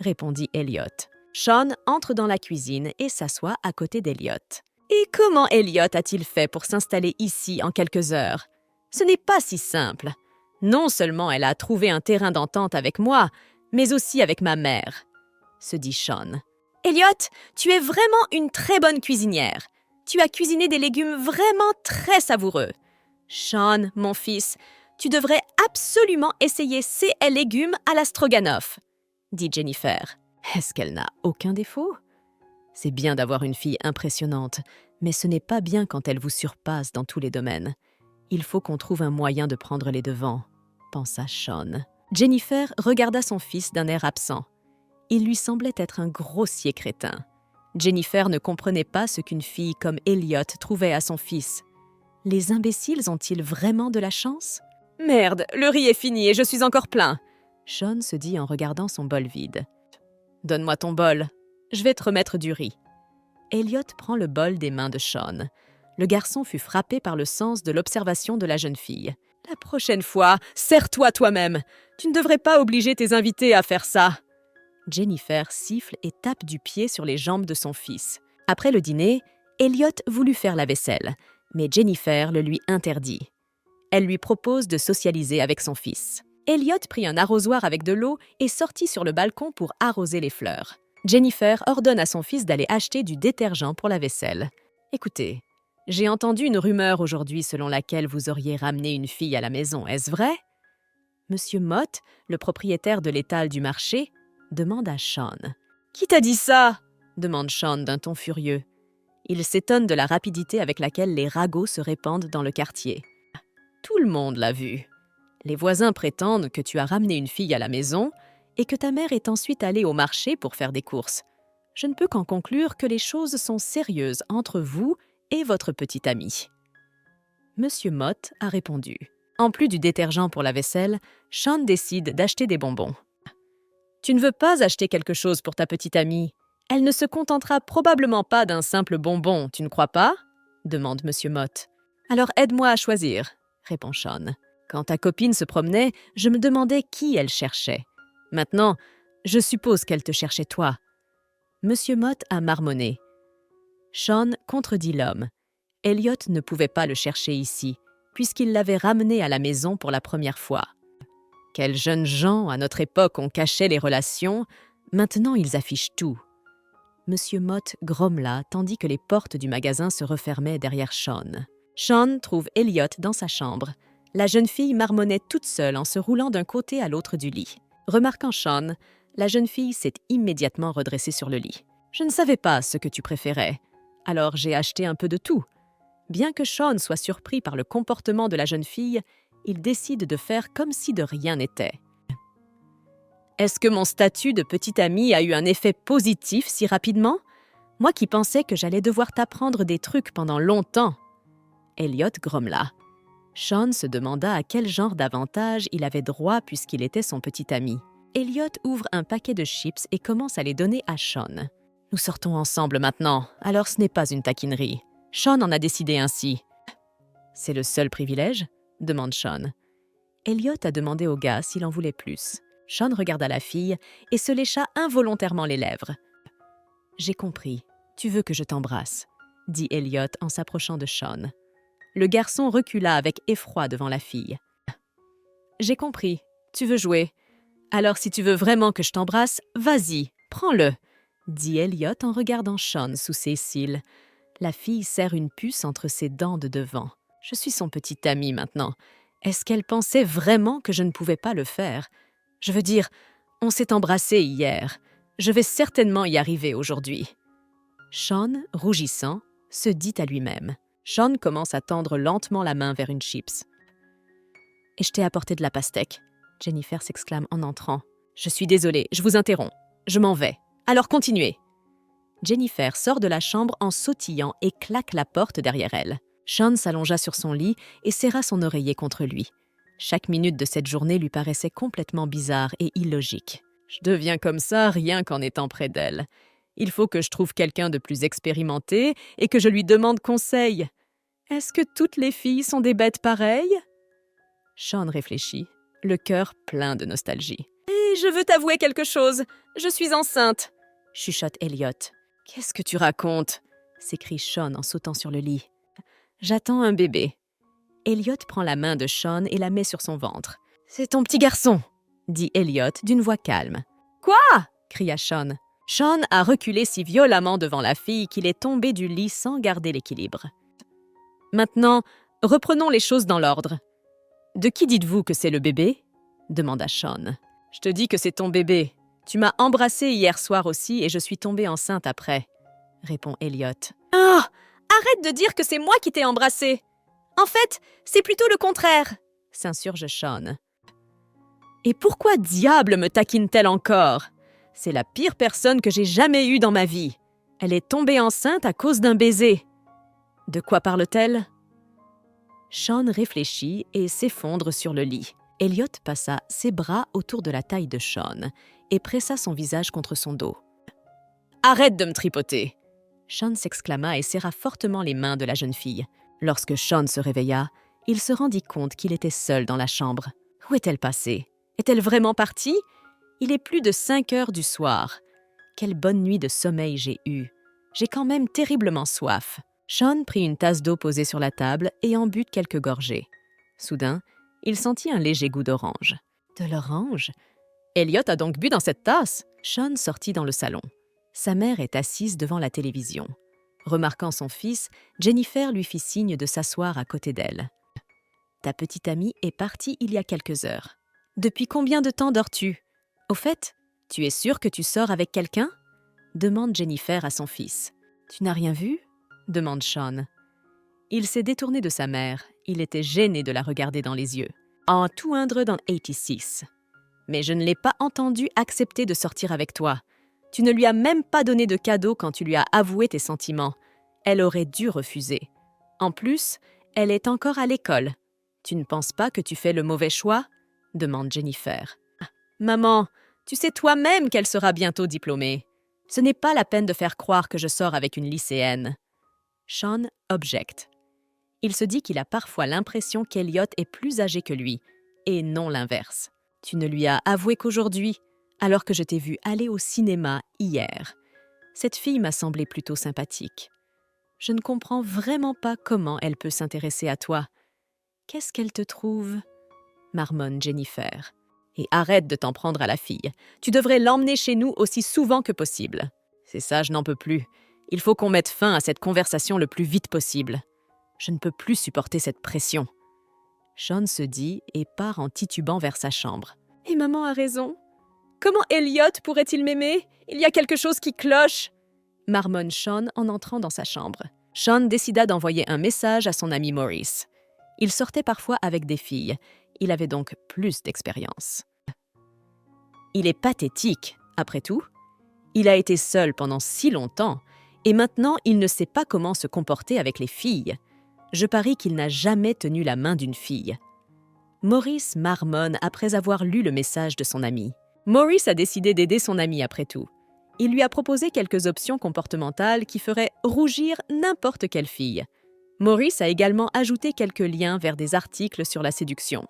répondit Elliot. Sean entre dans la cuisine et s'assoit à côté d'Elliot. « Et comment Elliot a-t-il fait pour s'installer ici en quelques heures? Ce n'est pas si simple. Non seulement elle a trouvé un terrain d'entente avec moi, mais aussi avec ma mère, » se dit Sean. « Elliot, tu es vraiment une très bonne cuisinière. Tu as cuisiné des légumes vraiment très savoureux. Sean, mon fils, tu devrais absolument essayer ces légumes à la stroganoff, » dit Jennifer. Est-ce qu'elle n'a aucun défaut? C'est bien d'avoir une fille impressionnante, mais ce n'est pas bien quand elle vous surpasse dans tous les domaines. Il faut qu'on trouve un moyen de prendre les devants, pensa Sean. Jennifer regarda son fils d'un air absent. Il lui semblait être un grossier crétin. Jennifer ne comprenait pas ce qu'une fille comme Elliot trouvait à son fils. Les imbéciles ont-ils vraiment de la chance? « Merde, le riz est fini et je suis encore plein !» Sean se dit en regardant son bol vide. « Donne-moi ton bol, je vais te remettre du riz. » Elliot prend le bol des mains de Sean. Le garçon fut frappé par le sens de l'observation de la jeune fille. « La prochaine fois, sers-toi toi-même. Tu ne devrais pas obliger tes invités à faire ça. » Jennifer siffle et tape du pied sur les jambes de son fils. Après le dîner, Elliot voulut faire la vaisselle, mais Jennifer le lui interdit. Elle lui propose de socialiser avec son fils. Elliot prit un arrosoir avec de l'eau et sortit sur le balcon pour arroser les fleurs. Jennifer ordonne à son fils d'aller acheter du détergent pour la vaisselle. « Écoutez, j'ai entendu une rumeur aujourd'hui selon laquelle vous auriez ramené une fille à la maison, est-ce vrai? » Monsieur Mott, le propriétaire de l'étal du marché, demande à Sean. « Qui t'a dit ça ?» demande Sean d'un ton furieux. Il s'étonne de la rapidité avec laquelle les ragots se répandent dans le quartier. « Tout le monde l'a vu. » Les voisins prétendent que tu as ramené une fille à la maison et que ta mère est ensuite allée au marché pour faire des courses. Je ne peux qu'en conclure que les choses sont sérieuses entre vous et votre petite amie. Monsieur Mott a répondu. En plus du détergent pour la vaisselle, Sean décide d'acheter des bonbons. Tu ne veux pas acheter quelque chose pour ta petite amie? Elle ne se contentera probablement pas d'un simple bonbon, tu ne crois pas? Demande Monsieur Mott. Alors aide-moi à choisir, répond Sean. Quand ta copine se promenait, je me demandais qui elle cherchait. Maintenant, je suppose qu'elle te cherchait toi. Monsieur Mott a marmonné. Sean contredit l'homme. Elliot ne pouvait pas le chercher ici, puisqu'il l'avait ramené à la maison pour la première fois. Quels jeunes gens, à notre époque, on cachait les relations, maintenant ils affichent tout. Monsieur Mott grommela tandis que les portes du magasin se refermaient derrière Sean. Sean trouve Elliot dans sa chambre. La jeune fille marmonnait toute seule en se roulant d'un côté à l'autre du lit. Remarquant Sean, la jeune fille s'est immédiatement redressée sur le lit. « Je ne savais pas ce que tu préférais, alors j'ai acheté un peu de tout. » Bien que Sean soit surpris par le comportement de la jeune fille, il décide de faire comme si de rien n'était. « Est-ce que mon statut de petite amie a eu un effet positif si rapidement? Moi qui pensais que j'allais devoir t'apprendre des trucs pendant longtemps. » Elliot grommela. Sean se demanda à quel genre d'avantage il avait droit puisqu'il était son petit ami. Elliot ouvre un paquet de chips et commence à les donner à Sean. « Nous sortons ensemble maintenant, alors ce n'est pas une taquinerie. Sean en a décidé ainsi. »« C'est le seul privilège ?» demande Sean. Elliot a demandé au gars s'il en voulait plus. Sean regarda la fille et se lécha involontairement les lèvres. « J'ai compris. Tu veux que je t'embrasse » dit Elliot en s'approchant de Sean. Le garçon recula avec effroi devant la fille. « J'ai compris. Tu veux jouer. Alors si tu veux vraiment que je t'embrasse, vas-y, prends-le » dit Elliot en regardant Sean sous ses cils. La fille serre une puce entre ses dents de devant. « Je suis son petit ami maintenant. Est-ce qu'elle pensait vraiment que je ne pouvais pas le faire? Je veux dire, on s'est embrassés hier. Je vais certainement y arriver aujourd'hui. » Sean, rougissant, se dit à lui-même. Sean commence à tendre lentement la main vers une chips. « Et je t'ai apporté de la pastèque. » Jennifer s'exclame en entrant. « Je suis désolée, je vous interromps. Je m'en vais. Alors continuez. » Jennifer sort de la chambre en sautillant et claque la porte derrière elle. Sean s'allongea sur son lit et serra son oreiller contre lui. Chaque minute de cette journée lui paraissait complètement bizarre et illogique. « Je deviens comme ça rien qu'en étant près d'elle. Il faut que je trouve quelqu'un de plus expérimenté et que je lui demande conseil. Est-ce que toutes les filles sont des bêtes pareilles? » Sean réfléchit, le cœur plein de nostalgie. « Et je veux t'avouer quelque chose. Je suis enceinte, » chuchote Elliot. « Qu'est-ce que tu racontes ?» s'écrie Sean en sautant sur le lit. « J'attends un bébé. » Elliot prend la main de Sean et la met sur son ventre. « C'est ton petit garçon !» dit Elliot d'une voix calme. « Quoi ?» cria Sean. Sean a reculé si violemment devant la fille qu'il est tombé du lit sans garder l'équilibre. « Maintenant, reprenons les choses dans l'ordre. De qui dites-vous que c'est le bébé ?» demanda Sean. « Je te dis que c'est ton bébé. Tu m'as embrassée hier soir aussi et je suis tombée enceinte après, » répond Elliot. « Oh, arrête de dire que c'est moi qui t'ai embrassée. En fait, c'est plutôt le contraire, » s'insurge Sean. « Et pourquoi diable me taquine-t-elle encore? C'est la pire personne que j'ai jamais eue dans ma vie. Elle est tombée enceinte à cause d'un baiser. De quoi parle-t-elle ?» Sean réfléchit et s'effondre sur le lit. Elliot passa ses bras autour de la taille de Sean et pressa son visage contre son dos. « Arrête de me tripoter !» Sean s'exclama et serra fortement les mains de la jeune fille. Lorsque Sean se réveilla, il se rendit compte qu'il était seul dans la chambre. Où est-elle passée? Est-elle vraiment partie? Il est plus de 5 heures du soir. Quelle bonne nuit de sommeil j'ai eue. J'ai quand même terriblement soif. Sean prit une tasse d'eau posée sur la table et en but quelques gorgées. Soudain, il sentit un léger goût d'orange. De l'orange? Elliot a donc bu dans cette tasse? Sean sortit dans le salon. Sa mère est assise devant la télévision. Remarquant son fils, Jennifer lui fit signe de s'asseoir à côté d'elle. « Ta petite amie est partie il y a quelques heures. Depuis combien de temps dors-tu? Au fait, tu es sûr que tu sors avec quelqu'un ?» demande Jennifer à son fils. « Tu n'as rien vu ?» demande Sean. Il s'est détourné de sa mère. Il était gêné de la regarder dans les yeux. en 286. Mais je ne l'ai pas entendu accepter de sortir avec toi. Tu ne lui as même pas donné de cadeau quand tu lui as avoué tes sentiments. Elle aurait dû refuser. En plus, elle est encore à l'école. Tu ne penses pas que tu fais le mauvais choix? Demande Jennifer. Maman, tu sais toi-même qu'elle sera bientôt diplômée. Ce n'est pas la peine de faire croire que je sors avec une lycéenne. Sean objecte. Il se dit qu'il a parfois l'impression qu'Elliot est plus âgé que lui, et non l'inverse. Tu ne lui as avoué qu'aujourd'hui, alors que je t'ai vu aller au cinéma hier. Cette fille m'a semblé plutôt sympathique. Je ne comprends vraiment pas comment elle peut s'intéresser à toi. Qu'est-ce qu'elle te trouve? Marmonne Jennifer. Et arrête de t'en prendre à la fille. Tu devrais l'emmener chez nous aussi souvent que possible. C'est ça, je n'en peux plus. Il faut qu'on mette fin à cette conversation le plus vite possible. Je ne peux plus supporter cette pression. Sean se dit et part en titubant vers sa chambre. Et maman a raison. Comment Elliot pourrait-il m'aimer? Il y a quelque chose qui cloche, marmonne Sean en entrant dans sa chambre. Sean décida d'envoyer un message à son ami Maurice. Il sortait parfois avec des filles. Il avait donc plus d'expérience. Il est pathétique, après tout. Il a été seul pendant si longtemps, et maintenant il ne sait pas comment se comporter avec les filles. Je parie qu'il n'a jamais tenu la main d'une fille. Maurice marmonne après avoir lu le message de son ami. Maurice a décidé d'aider son ami après tout. Il lui a proposé quelques options comportementales qui feraient rougir n'importe quelle fille. Maurice a également ajouté quelques liens vers des articles sur la séduction.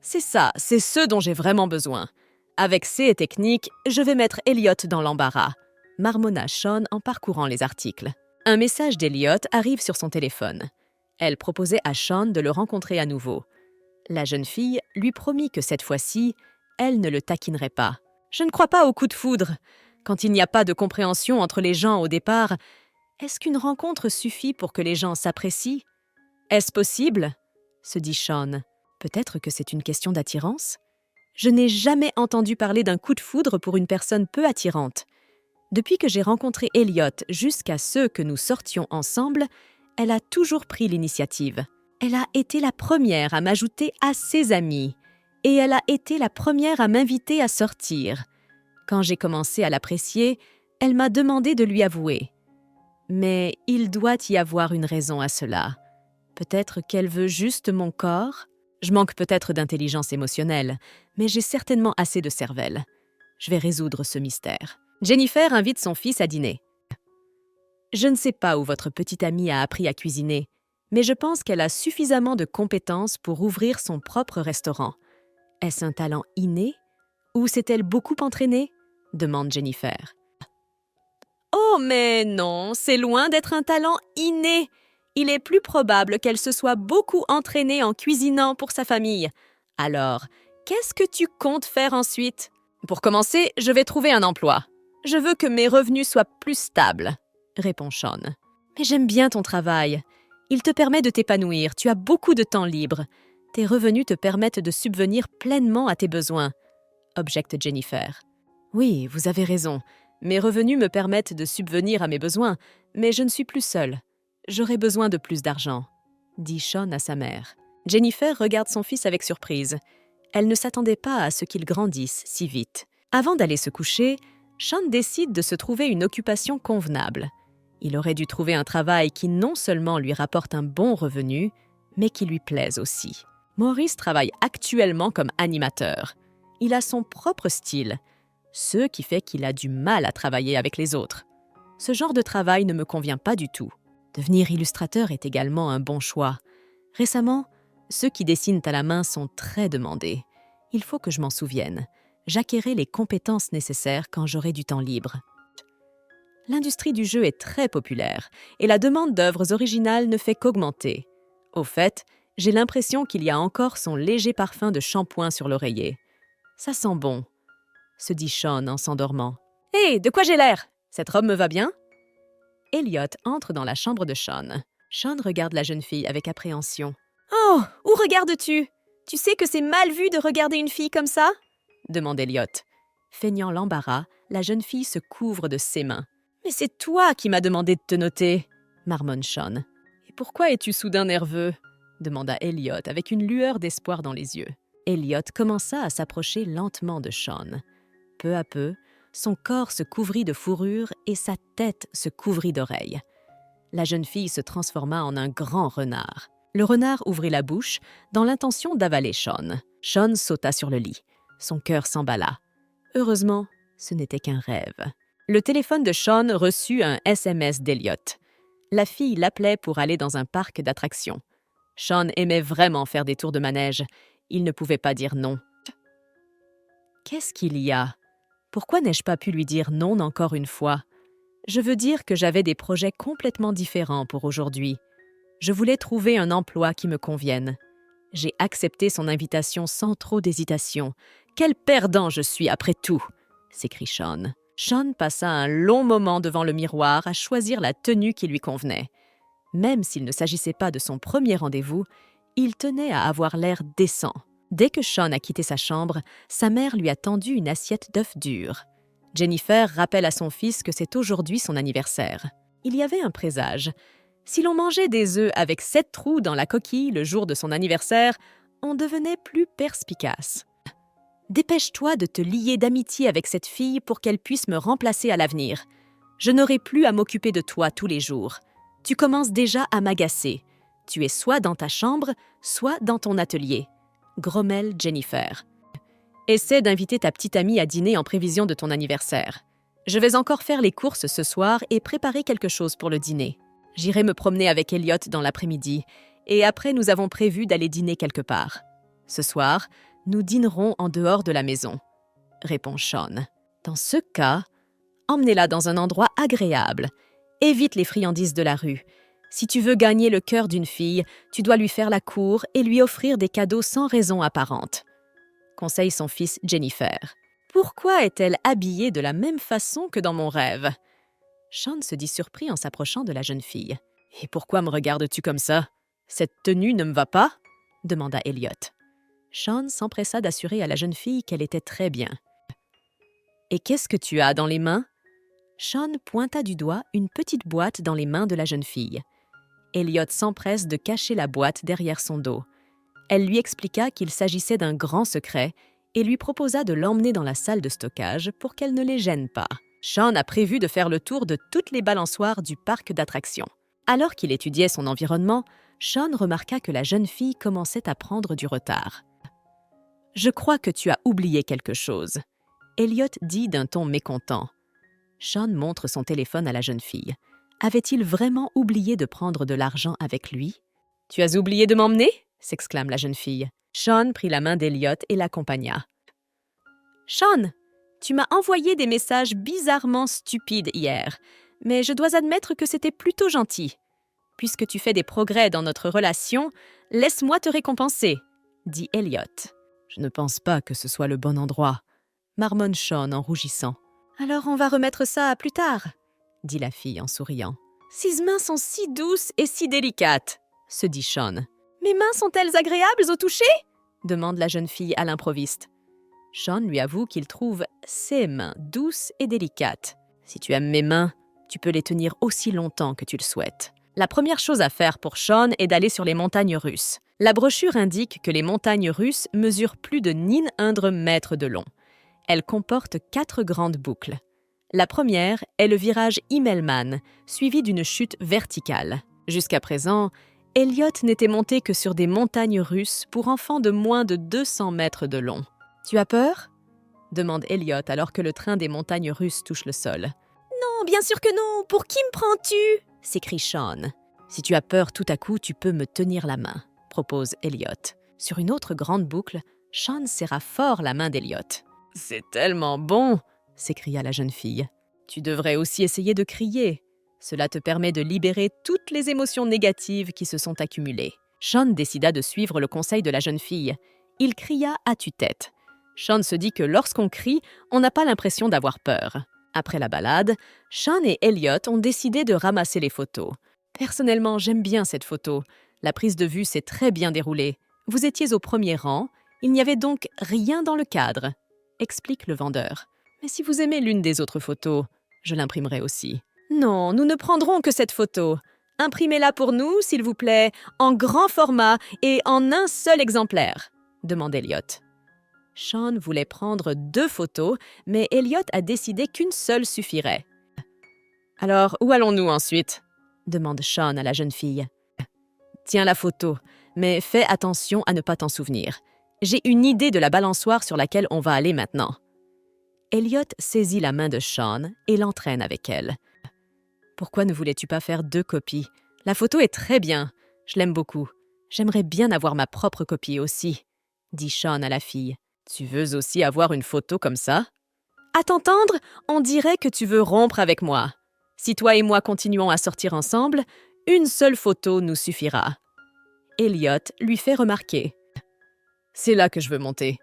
C'est ça, c'est ce dont j'ai vraiment besoin. Avec ces techniques, je vais mettre Elliot dans l'embarras, marmonna Sean en parcourant les articles. Un message d'Elliot arrive sur son téléphone. Elle proposait à Sean de le rencontrer à nouveau. La jeune fille lui promit que cette fois-ci, elle ne le taquinerait pas. « Je ne crois pas au coup de foudre. Quand il n'y a pas de compréhension entre les gens au départ, est-ce qu'une rencontre suffit pour que les gens s'apprécient? Est-ce possible? Se dit Sean. Peut-être que c'est une question d'attirance? Je n'ai jamais entendu parler d'un coup de foudre pour une personne peu attirante. Depuis que j'ai rencontré Elliot jusqu'à ce que nous sortions ensemble, elle a toujours pris l'initiative. Elle a été la première à m'ajouter à ses amis. Et elle a été la première à m'inviter à sortir. Quand j'ai commencé à l'apprécier, elle m'a demandé de lui avouer. Mais il doit y avoir une raison à cela. Peut-être qu'elle veut juste mon corps? Je manque peut-être d'intelligence émotionnelle, mais j'ai certainement assez de cervelle. Je vais résoudre ce mystère. Jennifer invite son fils à dîner. Je ne sais pas où votre petite amie a appris à cuisiner, mais je pense qu'elle a suffisamment de compétences pour ouvrir son propre restaurant. Est-ce un talent inné? Ou s'est-elle beaucoup entraînée? Demande Jennifer. Oh, mais non, c'est loin d'être un talent inné. Il est plus probable qu'elle se soit beaucoup entraînée en cuisinant pour sa famille. Alors, qu'est-ce que tu comptes faire ensuite? Pour commencer, je vais trouver un emploi. Je veux que mes revenus soient plus stables, répond Sean. Mais j'aime bien ton travail. Il te permet de t'épanouir, tu as beaucoup de temps libre. Tes revenus te permettent de subvenir pleinement à tes besoins, objecte Jennifer. Oui, vous avez raison. Mes revenus me permettent de subvenir à mes besoins, mais je ne suis plus seule. J'aurais besoin de plus d'argent, dit Sean à sa mère. Jennifer regarde son fils avec surprise. Elle ne s'attendait pas à ce qu'il grandisse si vite. Avant d'aller se coucher, Sean décide de se trouver une occupation convenable. Il aurait dû trouver un travail qui non seulement lui rapporte un bon revenu, mais qui lui plaise aussi. Maurice travaille actuellement comme animateur. Il a son propre style, ce qui fait qu'il a du mal à travailler avec les autres. Ce genre de travail ne me convient pas du tout. Devenir illustrateur est également un bon choix. Récemment, ceux qui dessinent à la main sont très demandés. Il faut que je m'en souvienne. J'acquérai les compétences nécessaires quand j'aurai du temps libre. L'industrie du jeu est très populaire et la demande d'œuvres originales ne fait qu'augmenter. Au fait, j'ai l'impression qu'il y a encore son léger parfum de shampoing sur l'oreiller. Ça sent bon, se dit Sean en s'endormant. « Hé, de quoi j'ai l'air? Cette robe me va bien ?» Elliot entre dans la chambre de Sean. Sean regarde la jeune fille avec appréhension. « Oh, où regardes-tu? Tu sais que c'est mal vu de regarder une fille comme ça ?» demande Elliot. Feignant l'embarras, la jeune fille se couvre de ses mains. « Mais c'est toi qui m'as demandé de te noter !» marmonne Sean. « Et pourquoi es-tu soudain nerveux ?» demanda Elliot avec une lueur d'espoir dans les yeux. Elliot commença à s'approcher lentement de Sean. Peu à peu, son corps se couvrit de fourrure et sa tête se couvrit d'oreilles. La jeune fille se transforma en un grand renard. Le renard ouvrit la bouche dans l'intention d'avaler Sean. Sean sauta sur le lit. Son cœur s'emballa. Heureusement, ce n'était qu'un rêve. Le téléphone de Sean reçut un SMS d'Elliot. La fille l'appelait pour aller dans un parc d'attractions. Sean aimait vraiment faire des tours de manège. Il ne pouvait pas dire non. Qu'est-ce qu'il y a? Pourquoi n'ai-je pas pu lui dire non encore une fois? Je veux dire que j'avais des projets complètement différents pour aujourd'hui. Je voulais trouver un emploi qui me convienne. J'ai accepté son invitation sans trop d'hésitation. Quel perdant je suis après tout! S'écrie Sean. Sean passa un long moment devant le miroir à choisir la tenue qui lui convenait. Même s'il ne s'agissait pas de son premier rendez-vous, il tenait à avoir l'air décent. Dès que Sean a quitté sa chambre, sa mère lui a tendu une assiette d'œufs durs. Jennifer rappelle à son fils que c'est aujourd'hui son anniversaire. Il y avait un présage. Si l'on mangeait des œufs avec 7 trous dans la coquille le jour de son anniversaire, on devenait plus perspicace. « Dépêche-toi de te lier d'amitié avec cette fille pour qu'elle puisse me remplacer à l'avenir. Je n'aurai plus à m'occuper de toi tous les jours. Tu commences déjà à m'agacer. Tu es soit dans ta chambre, soit dans ton atelier. » grommelle Jennifer. « Essaie d'inviter ta petite amie à dîner en prévision de ton anniversaire. Je vais encore faire les courses ce soir et préparer quelque chose pour le dîner. J'irai me promener avec Elliot dans l'après-midi, et après nous avons prévu d'aller dîner quelque part. Ce soir, nous dînerons en dehors de la maison, » répond Sean. « Dans ce cas, emmenez-la dans un endroit agréable. Évite les friandises de la rue. Si tu veux gagner le cœur d'une fille, tu dois lui faire la cour et lui offrir des cadeaux sans raison apparente. » conseille son fils Jennifer. « Pourquoi est-elle habillée de la même façon que dans mon rêve ?» Sean se dit surpris en s'approchant de la jeune fille. « Et pourquoi me regardes-tu comme ça? Cette tenue ne me va pas ?» demanda Elliot. Sean s'empressa d'assurer à la jeune fille qu'elle était très bien. « Et qu'est-ce que tu as dans les mains ?» Sean pointa du doigt une petite boîte dans les mains de la jeune fille. Elliot s'empresse de cacher la boîte derrière son dos. Elle lui expliqua qu'il s'agissait d'un grand secret et lui proposa de l'emmener dans la salle de stockage pour qu'elle ne les gêne pas. Sean a prévu de faire le tour de toutes les balançoires du parc d'attractions. Alors qu'il étudiait son environnement, Sean remarqua que la jeune fille commençait à prendre du retard. « Je crois que tu as oublié quelque chose », Elliot dit d'un ton mécontent. Sean montre son téléphone à la jeune fille. Avait-il vraiment oublié de prendre de l'argent avec lui? « Tu as oublié de m'emmener ?» s'exclame la jeune fille. Sean prit la main d'Elliot et l'accompagna. « Sean, tu m'as envoyé des messages bizarrement stupides hier, mais je dois admettre que c'était plutôt gentil. Puisque tu fais des progrès dans notre relation, laisse-moi te récompenser, » dit Elliot. « Je ne pense pas que ce soit le bon endroit, » marmonne Sean en rougissant. « Alors on va remettre ça à plus tard, » dit la fille en souriant. « Ses mains sont si douces et si délicates, » se dit Sean. « Mes mains sont-elles agréables au toucher ?» demande la jeune fille à l'improviste. Sean lui avoue qu'il trouve ses mains douces et délicates. « Si tu aimes mes mains, tu peux les tenir aussi longtemps que tu le souhaites. » La première chose à faire pour Sean est d'aller sur les montagnes russes. La brochure indique que les montagnes russes mesurent plus de 900 mètres de long. Elles comportent 4 grandes boucles. La première est le virage Immelmann, suivi d'une chute verticale. Jusqu'à présent, Elliot n'était monté que sur des montagnes russes pour enfants de moins de 200 mètres de long. « Tu as peur ?» demande Elliot alors que le train des montagnes russes touche le sol. « Non, bien sûr que non. Pour qui me prends-tu ?» s'écrie Sean. « Si tu as peur tout à coup, tu peux me tenir la main, » propose Elliot. Sur une autre grande boucle, Sean serra fort la main d'Elliot. « C'est tellement bon !» s'écria la jeune fille. « Tu devrais aussi essayer de crier. Cela te permet de libérer toutes les émotions négatives qui se sont accumulées. » Sean décida de suivre le conseil de la jeune fille. Il cria à tue-tête. Sean se dit que lorsqu'on crie, on n'a pas l'impression d'avoir peur. Après la balade, Sean et Elliot ont décidé de ramasser les photos. « Personnellement, j'aime bien cette photo. La prise de vue s'est très bien déroulée. Vous étiez au premier rang. Il n'y avait donc rien dans le cadre, » explique le vendeur. « Mais si vous aimez l'une des autres photos, je l'imprimerai aussi. »« Non, nous ne prendrons que cette photo. Imprimez-la pour nous, s'il vous plaît, en grand format et en un seul exemplaire, demande Elliot. Sean voulait prendre 2 photos, mais Elliot a décidé qu'une seule suffirait. « Alors, où allons-nous ensuite ?» demande Sean à la jeune fille. « Tiens la photo, mais fais attention à ne pas t'en souvenir. J'ai une idée de la balançoire sur laquelle on va aller maintenant. » Elliot saisit la main de Sean et l'entraîne avec elle. « Pourquoi ne voulais-tu pas faire 2 copies? La photo est très bien. Je l'aime beaucoup. J'aimerais bien avoir ma propre copie aussi, » dit Sean à la fille. « Tu veux aussi avoir une photo comme ça? À t'entendre, on dirait que tu veux rompre avec moi. Si toi et moi continuons à sortir ensemble, une seule photo nous suffira. » Elliot lui fait remarquer. « C'est là que je veux monter. »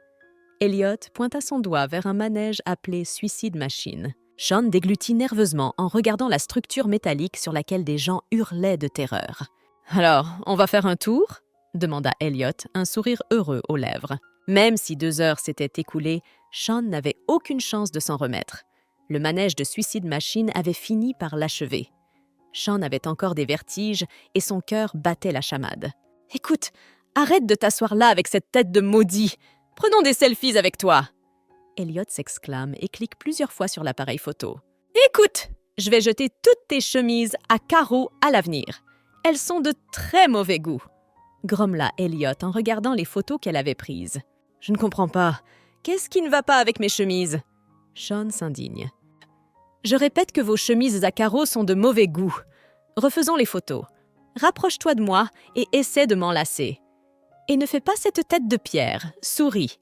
Elliot pointa son doigt vers un manège appelé Suicide Machine. Sean déglutit nerveusement en regardant la structure métallique sur laquelle des gens hurlaient de terreur. « Alors, on va faire un tour ?» demanda Elliot, un sourire heureux aux lèvres. Même si 2 heures s'étaient écoulées, Sean n'avait aucune chance de s'en remettre. Le manège de Suicide Machine avait fini par l'achever. Sean avait encore des vertiges et son cœur battait la chamade. « Écoute, arrête de t'asseoir là avec cette tête de maudit. Prenons des selfies avec toi. » Elliot s'exclame et clique plusieurs fois sur l'appareil photo. « Écoute, je vais jeter toutes tes chemises à carreaux à l'avenir. Elles sont de très mauvais goût. » grommela Elliot en regardant les photos qu'elle avait prises. « Je ne comprends pas. Qu'est-ce qui ne va pas avec mes chemises ?» Sean s'indigne. « Je répète que vos chemises à carreaux sont de mauvais goût. Refaisons les photos. Rapproche-toi de moi et essaie de m'enlacer. Et ne fais pas cette tête de pierre. Souris, »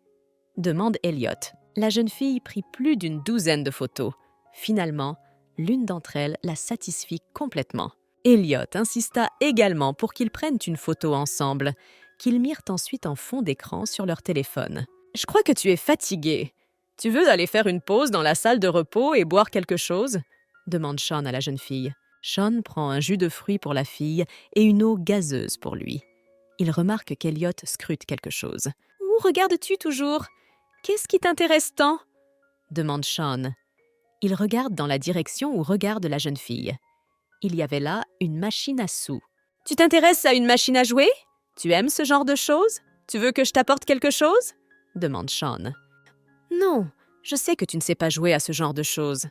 demande Elliot. La jeune fille prit plus d'une douzaine de photos. Finalement, l'une d'entre elles la satisfit complètement. Elliot insista également pour qu'ils prennent une photo ensemble, qu'ils mirent ensuite en fond d'écran sur leur téléphone. « Je crois que tu es fatiguée. Tu veux aller faire une pause dans la salle de repos et boire quelque chose ?» demande Sean à la jeune fille. Sean prend un jus de fruits pour la fille et une eau gazeuse pour lui. Il remarque qu'Elliot scrute quelque chose. « Où regardes-tu toujours ? Qu'est-ce qui t'intéresse tant ?» demande Sean. Il regarde dans la direction où regarde la jeune fille. Il y avait là une machine à sous. « Tu t'intéresses à une machine à jouer ? Tu aimes ce genre de choses ? Tu veux que je t'apporte quelque chose ?» demande Sean. « Non, je sais que tu ne sais pas jouer à ce genre de choses. »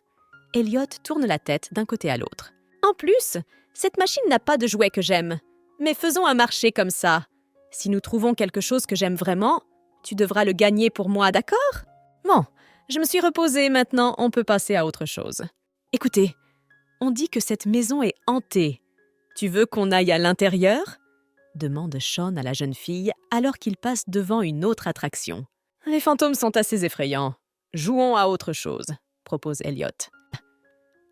Elliot tourne la tête d'un côté à l'autre. « En plus, cette machine n'a pas de jouet que j'aime. Mais faisons un marché comme ça. Si nous trouvons quelque chose que j'aime vraiment, tu devras le gagner pour moi, d'accord ? Bon, je me suis reposée, maintenant on peut passer à autre chose. Écoutez, on dit que cette maison est hantée. Tu veux qu'on aille à l'intérieur ? demande Sean à la jeune fille alors qu'il passe devant une autre attraction. Les fantômes sont assez effrayants. Jouons à autre chose, propose Elliot.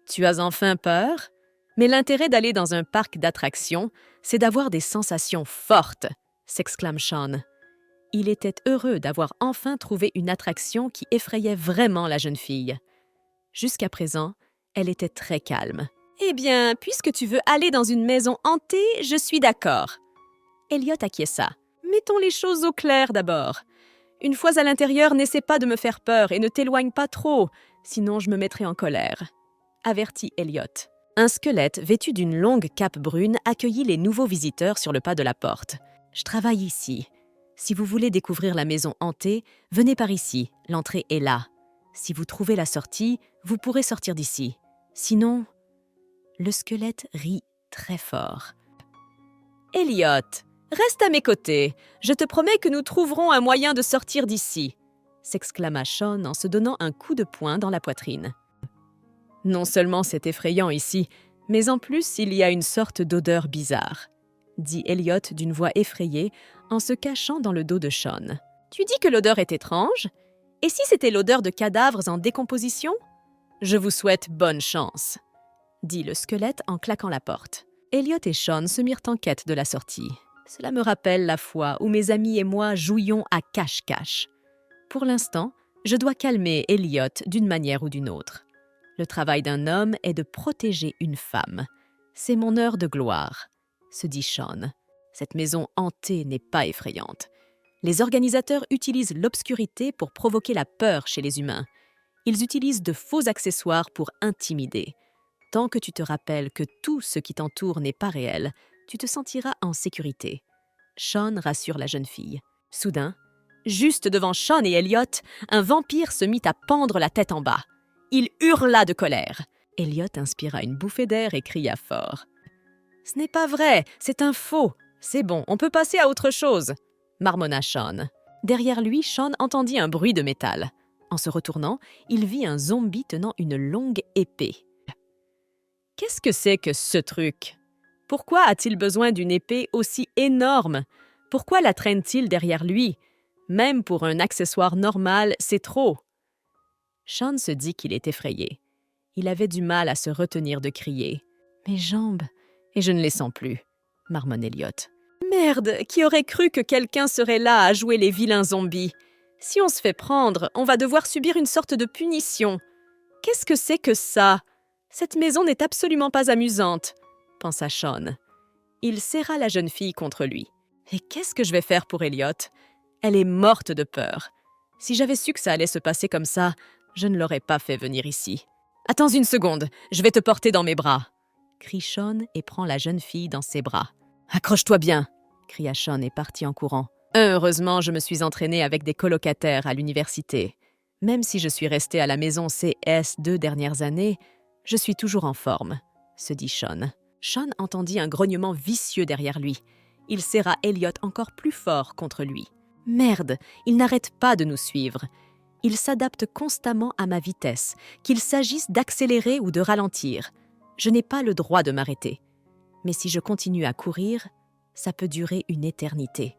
Tu as enfin peur ? Mais l'intérêt d'aller dans un parc d'attractions, c'est d'avoir des sensations fortes, s'exclame Sean. Il était heureux d'avoir enfin trouvé une attraction qui effrayait vraiment la jeune fille. Jusqu'à présent, elle était très calme. « Eh bien, puisque tu veux aller dans une maison hantée, je suis d'accord. » Elliot acquiesça. « Mettons les choses au clair d'abord. Une fois à l'intérieur, n'essaie pas de me faire peur et ne t'éloigne pas trop, sinon je me mettrai en colère. » avertit Elliot. Un squelette vêtu d'une longue cape brune accueillit les nouveaux visiteurs sur le pas de la porte. « Je travaille ici. Si vous voulez découvrir la maison hantée, venez par ici, l'entrée est là. Si vous trouvez la sortie, vous pourrez sortir d'ici. Sinon... » Le squelette rit très fort. « Elliot, reste à mes côtés. Je te promets que nous trouverons un moyen de sortir d'ici, » s'exclama Sean en se donnant un coup de poing dans la poitrine. « Non seulement c'est effrayant ici, mais en plus il y a une sorte d'odeur bizarre, » dit Elliot d'une voix effrayée en se cachant dans le dos de Sean. « Tu dis que l'odeur est étrange ? Et si c'était l'odeur de cadavres en décomposition ? Je vous souhaite bonne chance, » dit le squelette en claquant la porte. Elliot et Sean se mirent en quête de la sortie. Cela me rappelle la fois où mes amis et moi jouions à cache-cache. Pour l'instant, je dois calmer Elliot d'une manière ou d'une autre. Le travail d'un homme est de protéger une femme. C'est mon heure de gloire, se dit Sean. Cette maison hantée n'est pas effrayante. Les organisateurs utilisent l'obscurité pour provoquer la peur chez les humains. Ils utilisent de faux accessoires pour intimider. Tant que tu te rappelles que tout ce qui t'entoure n'est pas réel, tu te sentiras en sécurité. Sean rassure la jeune fille. Soudain, juste devant Sean et Elliot, un vampire se mit à pendre la tête en bas. Il hurla de colère. Elliot inspira une bouffée d'air et cria fort. « Ce n'est pas vrai, c'est un faux. C'est bon, on peut passer à autre chose !» marmonna Sean. Derrière lui, Sean entendit un bruit de métal. En se retournant, il vit un zombie tenant une longue épée. « Qu'est-ce que c'est que ce truc ? Pourquoi a-t-il besoin d'une épée aussi énorme ? Pourquoi la traîne-t-il derrière lui ? Même pour un accessoire normal, c'est trop. » Sean se dit qu'il est effrayé. Il avait du mal à se retenir de crier. « Mes jambes, et je ne les sens plus », marmonne Elliot. « Merde, qui aurait cru que quelqu'un serait là à jouer les vilains zombies ? Si on se fait prendre, on va devoir subir une sorte de punition. Qu'est-ce que c'est que ça ? Cette maison n'est absolument pas amusante, » pensa Sean. Il serra la jeune fille contre lui. « Et qu'est-ce que je vais faire pour Elliot ? Elle est morte de peur. Si j'avais su que ça allait se passer comme ça, je ne l'aurais pas fait venir ici. Attends une seconde, je vais te porter dans mes bras. » crie Sean et prend la jeune fille dans ses bras. « Accroche-toi bien !» cria Sean et partit en courant. « Heureusement, je me suis entraîné avec des colocataires à l'université. Même si je suis resté à la maison CS 2 dernières années, je suis toujours en forme, » se dit Sean. Sean entendit un grognement vicieux derrière lui. Il serra Elliot encore plus fort contre lui. « Merde, il n'arrête pas de nous suivre. Il s'adapte constamment à ma vitesse, qu'il s'agisse d'accélérer ou de ralentir. Je n'ai pas le droit de m'arrêter. Mais si je continue à courir, ça peut durer une éternité. »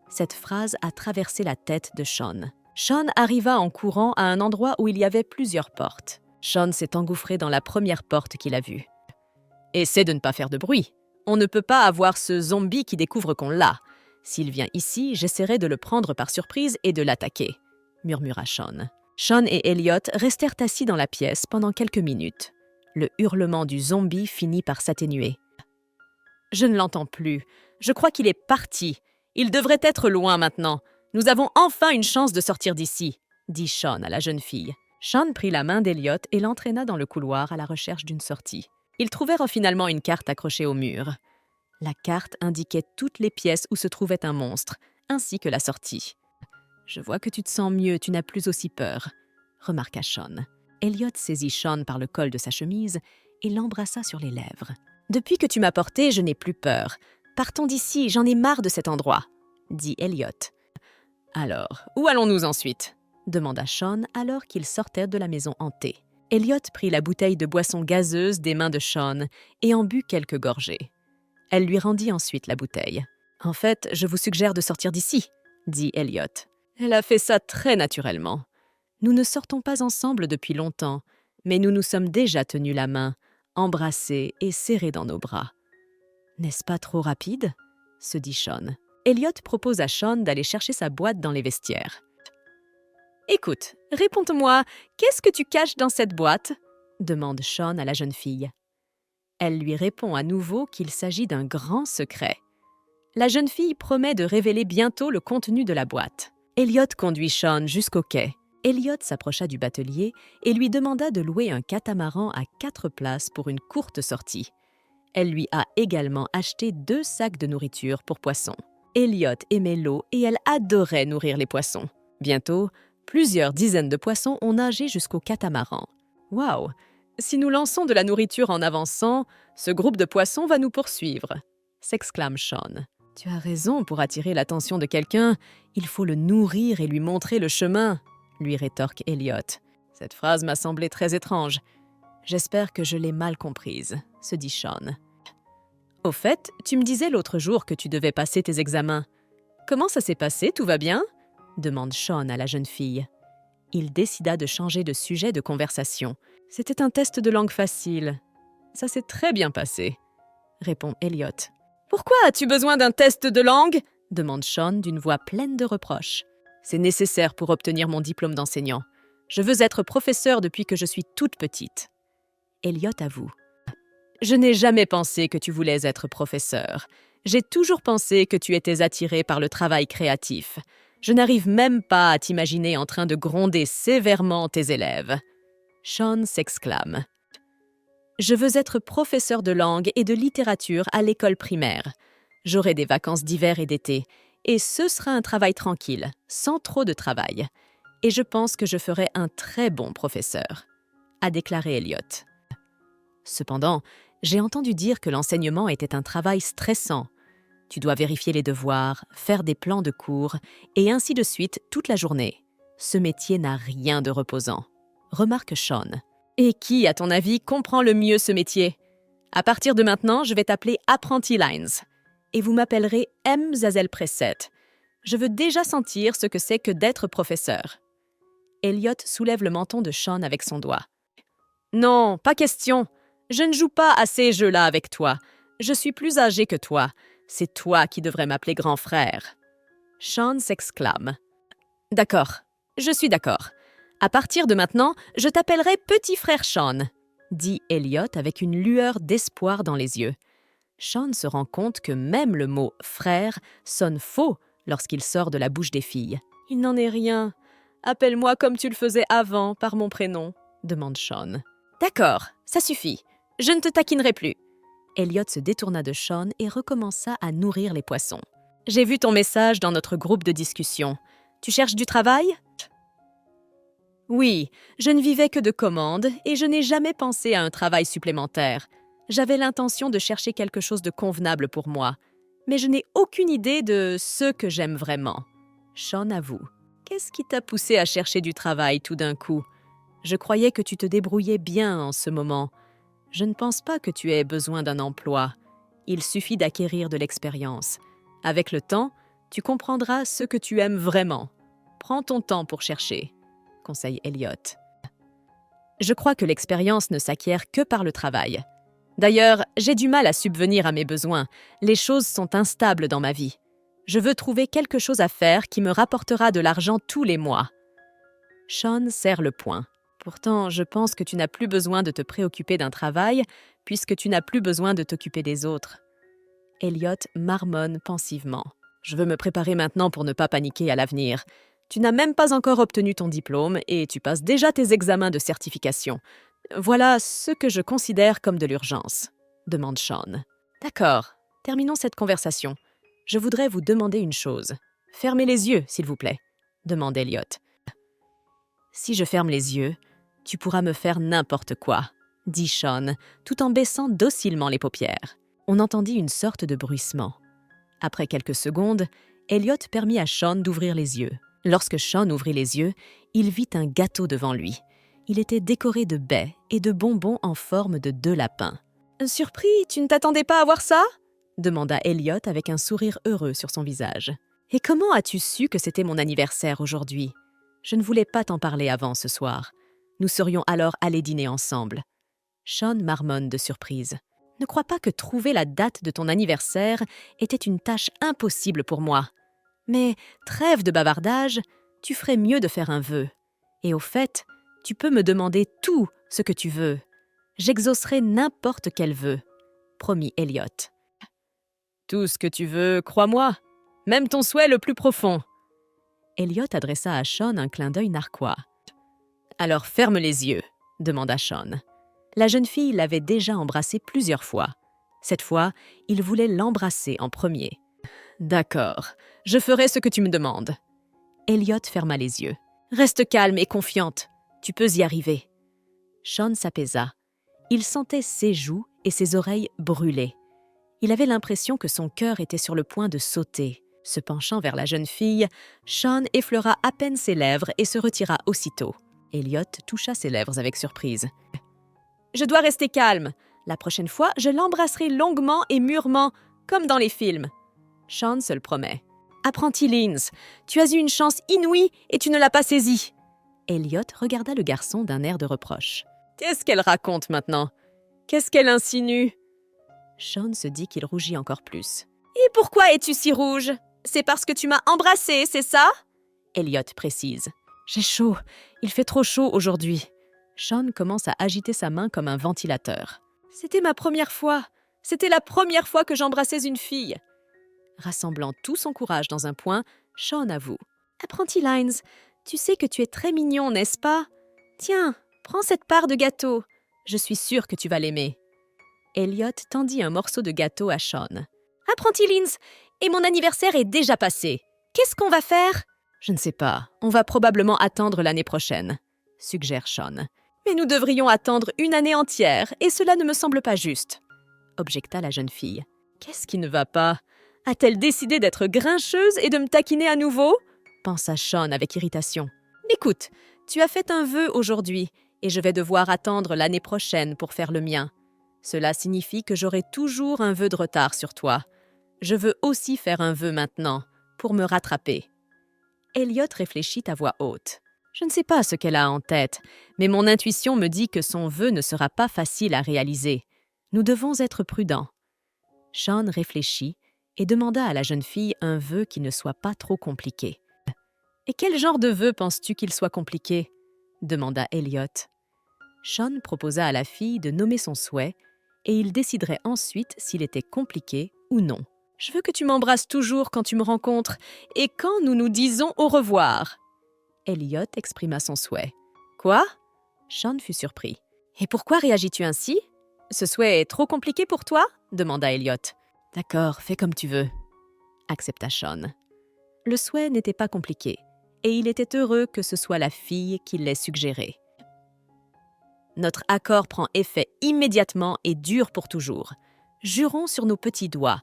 Cette phrase a traversé la tête de Sean. Sean arriva en courant à un endroit où il y avait plusieurs portes. Sean s'est engouffré dans la première porte qu'il a vue. « Essaie de ne pas faire de bruit. On ne peut pas avoir ce zombie qui découvre qu'on l'a. S'il vient ici, j'essaierai de le prendre par surprise et de l'attaquer, » murmura Sean. Sean et Elliot restèrent assis dans la pièce pendant quelques minutes. Le hurlement du zombie finit par s'atténuer. « Je ne l'entends plus. Je crois qu'il est parti. Il devrait être loin maintenant. Nous avons enfin une chance de sortir d'ici, » dit Sean à la jeune fille. Sean prit la main d'Elliot et l'entraîna dans le couloir à la recherche d'une sortie. Ils trouvèrent finalement une carte accrochée au mur. La carte indiquait toutes les pièces où se trouvait un monstre, ainsi que la sortie. « Je vois que tu te sens mieux, tu n'as plus aussi peur, » remarqua Sean. Elliot saisit Sean par le col de sa chemise et l'embrassa sur les lèvres. « Depuis que tu m'as porté, je n'ai plus peur. Partons d'ici, j'en ai marre de cet endroit, » dit Elliot. « Alors, où allons-nous ensuite ?» demanda Sean alors qu'ils sortaient de la maison hantée. Elliot prit la bouteille de boisson gazeuse des mains de Sean et en but quelques gorgées. Elle lui rendit ensuite la bouteille. « En fait, je vous suggère de sortir d'ici, » dit Elliot. Elle a fait ça très naturellement. Nous ne sortons pas ensemble depuis longtemps, mais nous nous sommes déjà tenus la main, embrassés et serrés dans nos bras. N'est-ce pas trop rapide ? Se dit Sean. Elliot propose à Sean d'aller chercher sa boîte dans les vestiaires. Écoute, réponds-moi, qu'est-ce que tu caches dans cette boîte ? Demande Sean à la jeune fille. Elle lui répond à nouveau qu'il s'agit d'un grand secret. La jeune fille promet de révéler bientôt le contenu de la boîte. Elliot conduit Sean jusqu'au quai. Elliot s'approcha du batelier et lui demanda de louer un catamaran à 4 places pour une courte sortie. Elle lui a également acheté 2 sacs de nourriture pour poissons. Elliot aimait l'eau et elle adorait nourrir les poissons. Bientôt, plusieurs dizaines de poissons ont nagé jusqu'au catamaran. « Waouh! Si nous lançons de la nourriture en avançant, ce groupe de poissons va nous poursuivre !» s'exclame Sean. « Tu as raison, pour attirer l'attention de quelqu'un, il faut le nourrir et lui montrer le chemin !» lui rétorque Elliot. Cette phrase m'a semblé très étrange. J'espère que je l'ai mal comprise, se dit Sean. Au fait, tu me disais l'autre jour que tu devais passer tes examens. Comment ça s'est passé, tout va bien ? Demande Sean à la jeune fille. Il décida de changer de sujet de conversation. C'était un test de langue facile. Ça s'est très bien passé, répond Elliot. Pourquoi as-tu besoin d'un test de langue ? Demande Sean d'une voix pleine de reproches. C'est nécessaire pour obtenir mon diplôme d'enseignant. Je veux être professeur depuis que je suis toute petite. Elliot avoue. Je n'ai jamais pensé que tu voulais être professeur. J'ai toujours pensé que tu étais attiré par le travail créatif. Je n'arrive même pas à t'imaginer en train de gronder sévèrement tes élèves. Sean s'exclame. Je veux être professeur de langue et de littérature à l'école primaire. J'aurai des vacances d'hiver et d'été, et ce sera un travail tranquille, sans trop de travail. Et je pense que je ferai un très bon professeur, a déclaré Elliot. Cependant, j'ai entendu dire que l'enseignement était un travail stressant. Tu dois vérifier les devoirs, faire des plans de cours, et ainsi de suite toute la journée. Ce métier n'a rien de reposant, remarque Sean. Et qui, à ton avis, comprend le mieux ce métier? À partir de maintenant, je vais t'appeler Apprenti Lines. Et vous m'appellerez M. Zazel Preset. Je veux déjà sentir ce que c'est que d'être professeur. Elliot soulève le menton de Sean avec son doigt. Non, pas question. Je ne joue pas à ces jeux-là avec toi. Je suis plus âgé que toi. C'est toi qui devrais m'appeler grand frère. Sean s'exclame. D'accord, je suis d'accord. À partir de maintenant, je t'appellerai petit frère Sean, dit Elliot avec une lueur d'espoir dans les yeux. Sean se rend compte que même le mot frère sonne faux lorsqu'il sort de la bouche des filles. Il n'en est rien. Appelle-moi comme tu le faisais avant, par mon prénom, demande Sean. D'accord, ça suffit. Je ne te taquinerai plus. Elliot se détourna de Sean et recommença à nourrir les poissons. J'ai vu ton message dans notre groupe de discussion. Tu cherches du travail? Oui, je ne vivais que de commandes et je n'ai jamais pensé à un travail supplémentaire. J'avais l'intention de chercher quelque chose de convenable pour moi, mais je n'ai aucune idée de ce que j'aime vraiment. Sean avoue. Qu'est-ce qui t'a poussé à chercher du travail tout d'un coup? Je croyais que tu te débrouillais bien en ce moment. Je ne pense pas que tu aies besoin d'un emploi. Il suffit d'acquérir de l'expérience. Avec le temps, tu comprendras ce que tu aimes vraiment. Prends ton temps pour chercher, conseille Elliot. Je crois que l'expérience ne s'acquiert que par le travail. D'ailleurs, j'ai du mal à subvenir à mes besoins. Les choses sont instables dans ma vie. Je veux trouver quelque chose à faire qui me rapportera de l'argent tous les mois. Sean serre le poing. Pourtant, je pense que tu n'as plus besoin de te préoccuper d'un travail puisque tu n'as plus besoin de t'occuper des autres. Elliot marmonne pensivement. Je veux me préparer maintenant pour ne pas paniquer à l'avenir. Tu n'as même pas encore obtenu ton diplôme et tu passes déjà tes examens de certification. Voilà ce que je considère comme de l'urgence, demande Sean. D'accord, terminons cette conversation. Je voudrais vous demander une chose. Fermez les yeux, s'il vous plaît, demande Elliot. Si je ferme les yeux, tu pourras me faire n'importe quoi, dit Sean, tout en baissant docilement les paupières. On entendit une sorte de bruissement. Après quelques secondes, Elliot permit à Sean d'ouvrir les yeux. Lorsque Sean ouvrit les yeux, il vit un gâteau devant lui. Il était décoré de baies et de bonbons en forme de 2 lapins. « Surpris, tu ne t'attendais pas à voir ça ?» demanda Elliot avec un sourire heureux sur son visage. « Et comment as-tu su que c'était mon anniversaire aujourd'hui? Je ne voulais pas t'en parler avant ce soir. Nous serions alors allés dîner ensemble. » Sean marmonne de surprise. « Ne crois pas que trouver la date de ton anniversaire était une tâche impossible pour moi. Mais trêve de bavardage, tu ferais mieux de faire un vœu. Et au fait, tu peux me demander tout ce que tu veux. J'exaucerai n'importe quel vœu, promit Elliot. Tout ce que tu veux, crois-moi, même ton souhait le plus profond. Elliot adressa à Sean un clin d'œil narquois. Alors ferme les yeux, demanda Sean. La jeune fille l'avait déjà embrassé plusieurs fois. Cette fois, il voulait l'embrasser en premier. D'accord, je ferai ce que tu me demandes. Elliot ferma les yeux. Reste calme et confiante. Tu peux y arriver. Sean s'apaisa. Il sentait ses joues et ses oreilles brûler. Il avait l'impression que son cœur était sur le point de sauter. Se penchant vers la jeune fille, Sean effleura à peine ses lèvres et se retira aussitôt. Elliot toucha ses lèvres avec surprise. « Je dois rester calme. La prochaine fois, je l'embrasserai longuement et mûrement, comme dans les films. » Sean se le promet. « Apprenti Lines, tu as eu une chance inouïe et tu ne l'as pas saisie. » Elliot regarda le garçon d'un air de reproche. « Qu'est-ce qu'elle raconte maintenant? Qu'est-ce qu'elle insinue ?» Sean se dit qu'il rougit encore plus. « Et pourquoi es-tu si rouge? C'est parce que tu m'as embrassé, c'est ça ?» Elliot précise. « J'ai chaud. Il fait trop chaud aujourd'hui. » Sean commence à agiter sa main comme un ventilateur. « C'était ma première fois. C'était la première fois que j'embrassais une fille. » Rassemblant tout son courage dans un point, Sean avoue. « Apprenti Lines, tu sais que tu es très mignon, n'est-ce pas? Tiens, prends cette part de gâteau. Je suis sûre que tu vas l'aimer. Elliot tendit un morceau de gâteau à Sean. Apprenti Linz, et mon anniversaire est déjà passé. Qu'est-ce qu'on va faire? Je ne sais pas. On va probablement attendre l'année prochaine, suggère Sean. Mais nous devrions attendre une année entière, et cela ne me semble pas juste, objecta la jeune fille. Qu'est-ce qui ne va pas? A-t-elle décidé d'être grincheuse et de me taquiner à nouveau? Pensa Sean avec irritation. Écoute, tu as fait un vœu aujourd'hui, et je vais devoir attendre l'année prochaine pour faire le mien. Cela signifie que j'aurai toujours un vœu de retard sur toi. Je veux aussi faire un vœu maintenant, pour me rattraper. Elliot réfléchit à voix haute. Je ne sais pas ce qu'elle a en tête, mais mon intuition me dit que son vœu ne sera pas facile à réaliser. Nous devons être prudents. Sean réfléchit et demanda à la jeune fille un vœu qui ne soit pas trop compliqué. « Et quel genre de vœu penses-tu qu'il soit compliqué ?» demanda Elliot. Sean proposa à la fille de nommer son souhait et il déciderait ensuite s'il était compliqué ou non. « Je veux que tu m'embrasses toujours quand tu me rencontres et quand nous nous disons au revoir. » Elliot exprima son souhait. « Quoi ?» Sean fut surpris. « Et pourquoi réagis-tu ainsi ? Ce souhait est trop compliqué pour toi ?» demanda Elliot. « D'accord, fais comme tu veux, » accepta Sean. Le souhait n'était pas compliqué, et il était heureux que ce soit la fille qui l'ait suggéré. Notre accord prend effet immédiatement et dure pour toujours. Jurons sur nos petits doigts.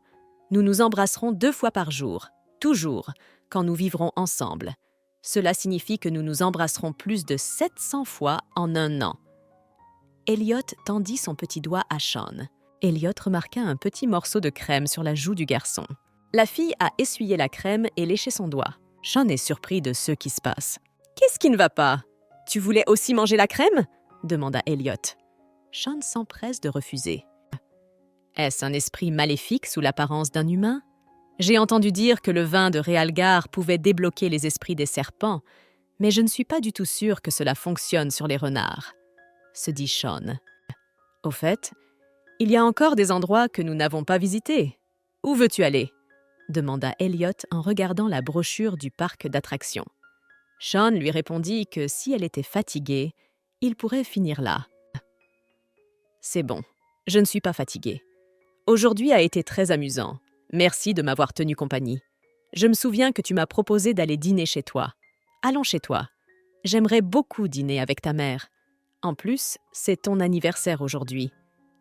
Nous nous embrasserons 2 fois par jour, toujours, quand nous vivrons ensemble. Cela signifie que nous nous embrasserons plus de 700 fois en un an. Elliot tendit son petit doigt à Sean. Elliot remarqua un petit morceau de crème sur la joue du garçon. La fille a essuyé la crème et léché son doigt. Sean est surpris de ce qui se passe. « Qu'est-ce qui ne va pas? Tu voulais aussi manger la crème ?» demanda Elliot. Sean s'empresse de refuser. « Est-ce un esprit maléfique sous l'apparence d'un humain? J'ai entendu dire que le vin de Realgar pouvait débloquer les esprits des serpents, mais je ne suis pas du tout sûre que cela fonctionne sur les renards, » se dit Sean. « Au fait, il y a encore des endroits que nous n'avons pas visités. Où veux-tu aller ?» demanda Elliot en regardant la brochure du parc d'attractions. Sean lui répondit que si elle était fatiguée, il pourrait finir là. « C'est bon, je ne suis pas fatiguée. Aujourd'hui a été très amusant. Merci de m'avoir tenu compagnie. Je me souviens que tu m'as proposé d'aller dîner chez toi. Allons chez toi. J'aimerais beaucoup dîner avec ta mère. En plus, c'est ton anniversaire aujourd'hui, »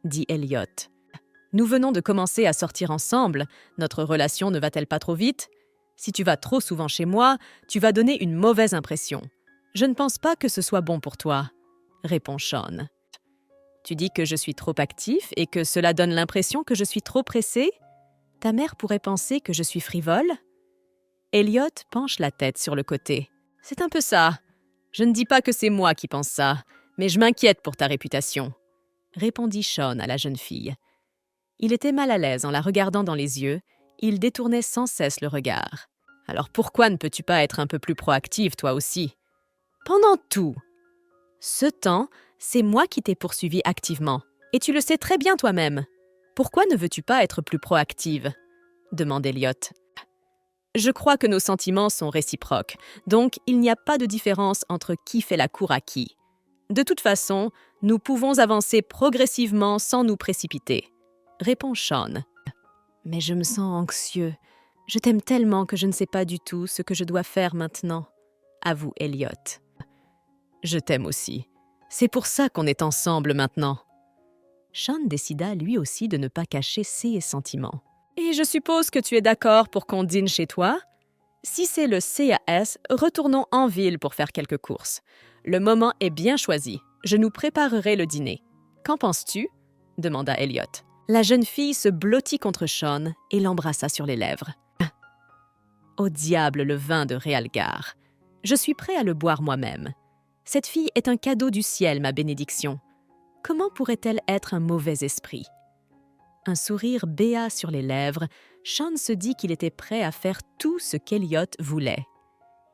dit Elliot. « Nous venons de commencer à sortir ensemble. Notre relation ne va-t-elle pas trop vite? Si tu vas trop souvent chez moi, tu vas donner une mauvaise impression. Je ne pense pas que ce soit bon pour toi, » répond Sean. « Tu dis que je suis trop actif et que cela donne l'impression que je suis trop pressée? Ta mère pourrait penser que je suis frivole? » Elliot penche la tête sur le côté. « C'est un peu ça. Je ne dis pas que c'est moi qui pense ça, mais je m'inquiète pour ta réputation, » répondit Sean à la jeune fille. Il était mal à l'aise en la regardant dans les yeux. Il détournait sans cesse le regard. « Alors pourquoi ne peux-tu pas être un peu plus proactive, toi aussi? » « Pendant tout ce temps, c'est moi qui t'ai poursuivi activement. Et tu le sais très bien toi-même. Pourquoi ne veux-tu pas être plus proactive ?» demande Elliot. « Je crois que nos sentiments sont réciproques, donc il n'y a pas de différence entre qui fait la cour à qui. De toute façon, nous pouvons avancer progressivement sans nous précipiter, » répond Sean. « Mais je me sens anxieux. Je t'aime tellement que je ne sais pas du tout ce que je dois faire maintenant, » avoue Elliot. « Je t'aime aussi. C'est pour ça qu'on est ensemble maintenant. » Sean décida lui aussi de ne pas cacher ses sentiments. « Et je suppose que tu es d'accord pour qu'on dîne chez toi? Si c'est le CAS, retournons en ville pour faire quelques courses. Le moment est bien choisi. Je nous préparerai le dîner. Qu'en penses-tu » demanda Elliot. La jeune fille se blottit contre Sean et l'embrassa sur les lèvres. « Au diable le vin de Realgar. Je suis prêt à le boire moi-même. Cette fille est un cadeau du ciel, ma bénédiction. Comment pourrait-elle être un mauvais esprit? » Un sourire béat sur les lèvres, Sean se dit qu'il était prêt à faire tout ce qu'Elliot voulait.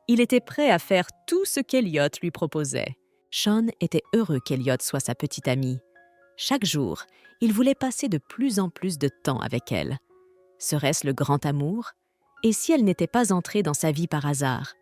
Il était prêt à faire tout ce qu'Elliot lui proposait. Sean était heureux qu'Elliot soit sa petite amie. Chaque jour, il voulait passer de plus en plus de temps avec elle. Serait-ce le grand amour? Et si elle n'était pas entrée dans sa vie par hasard?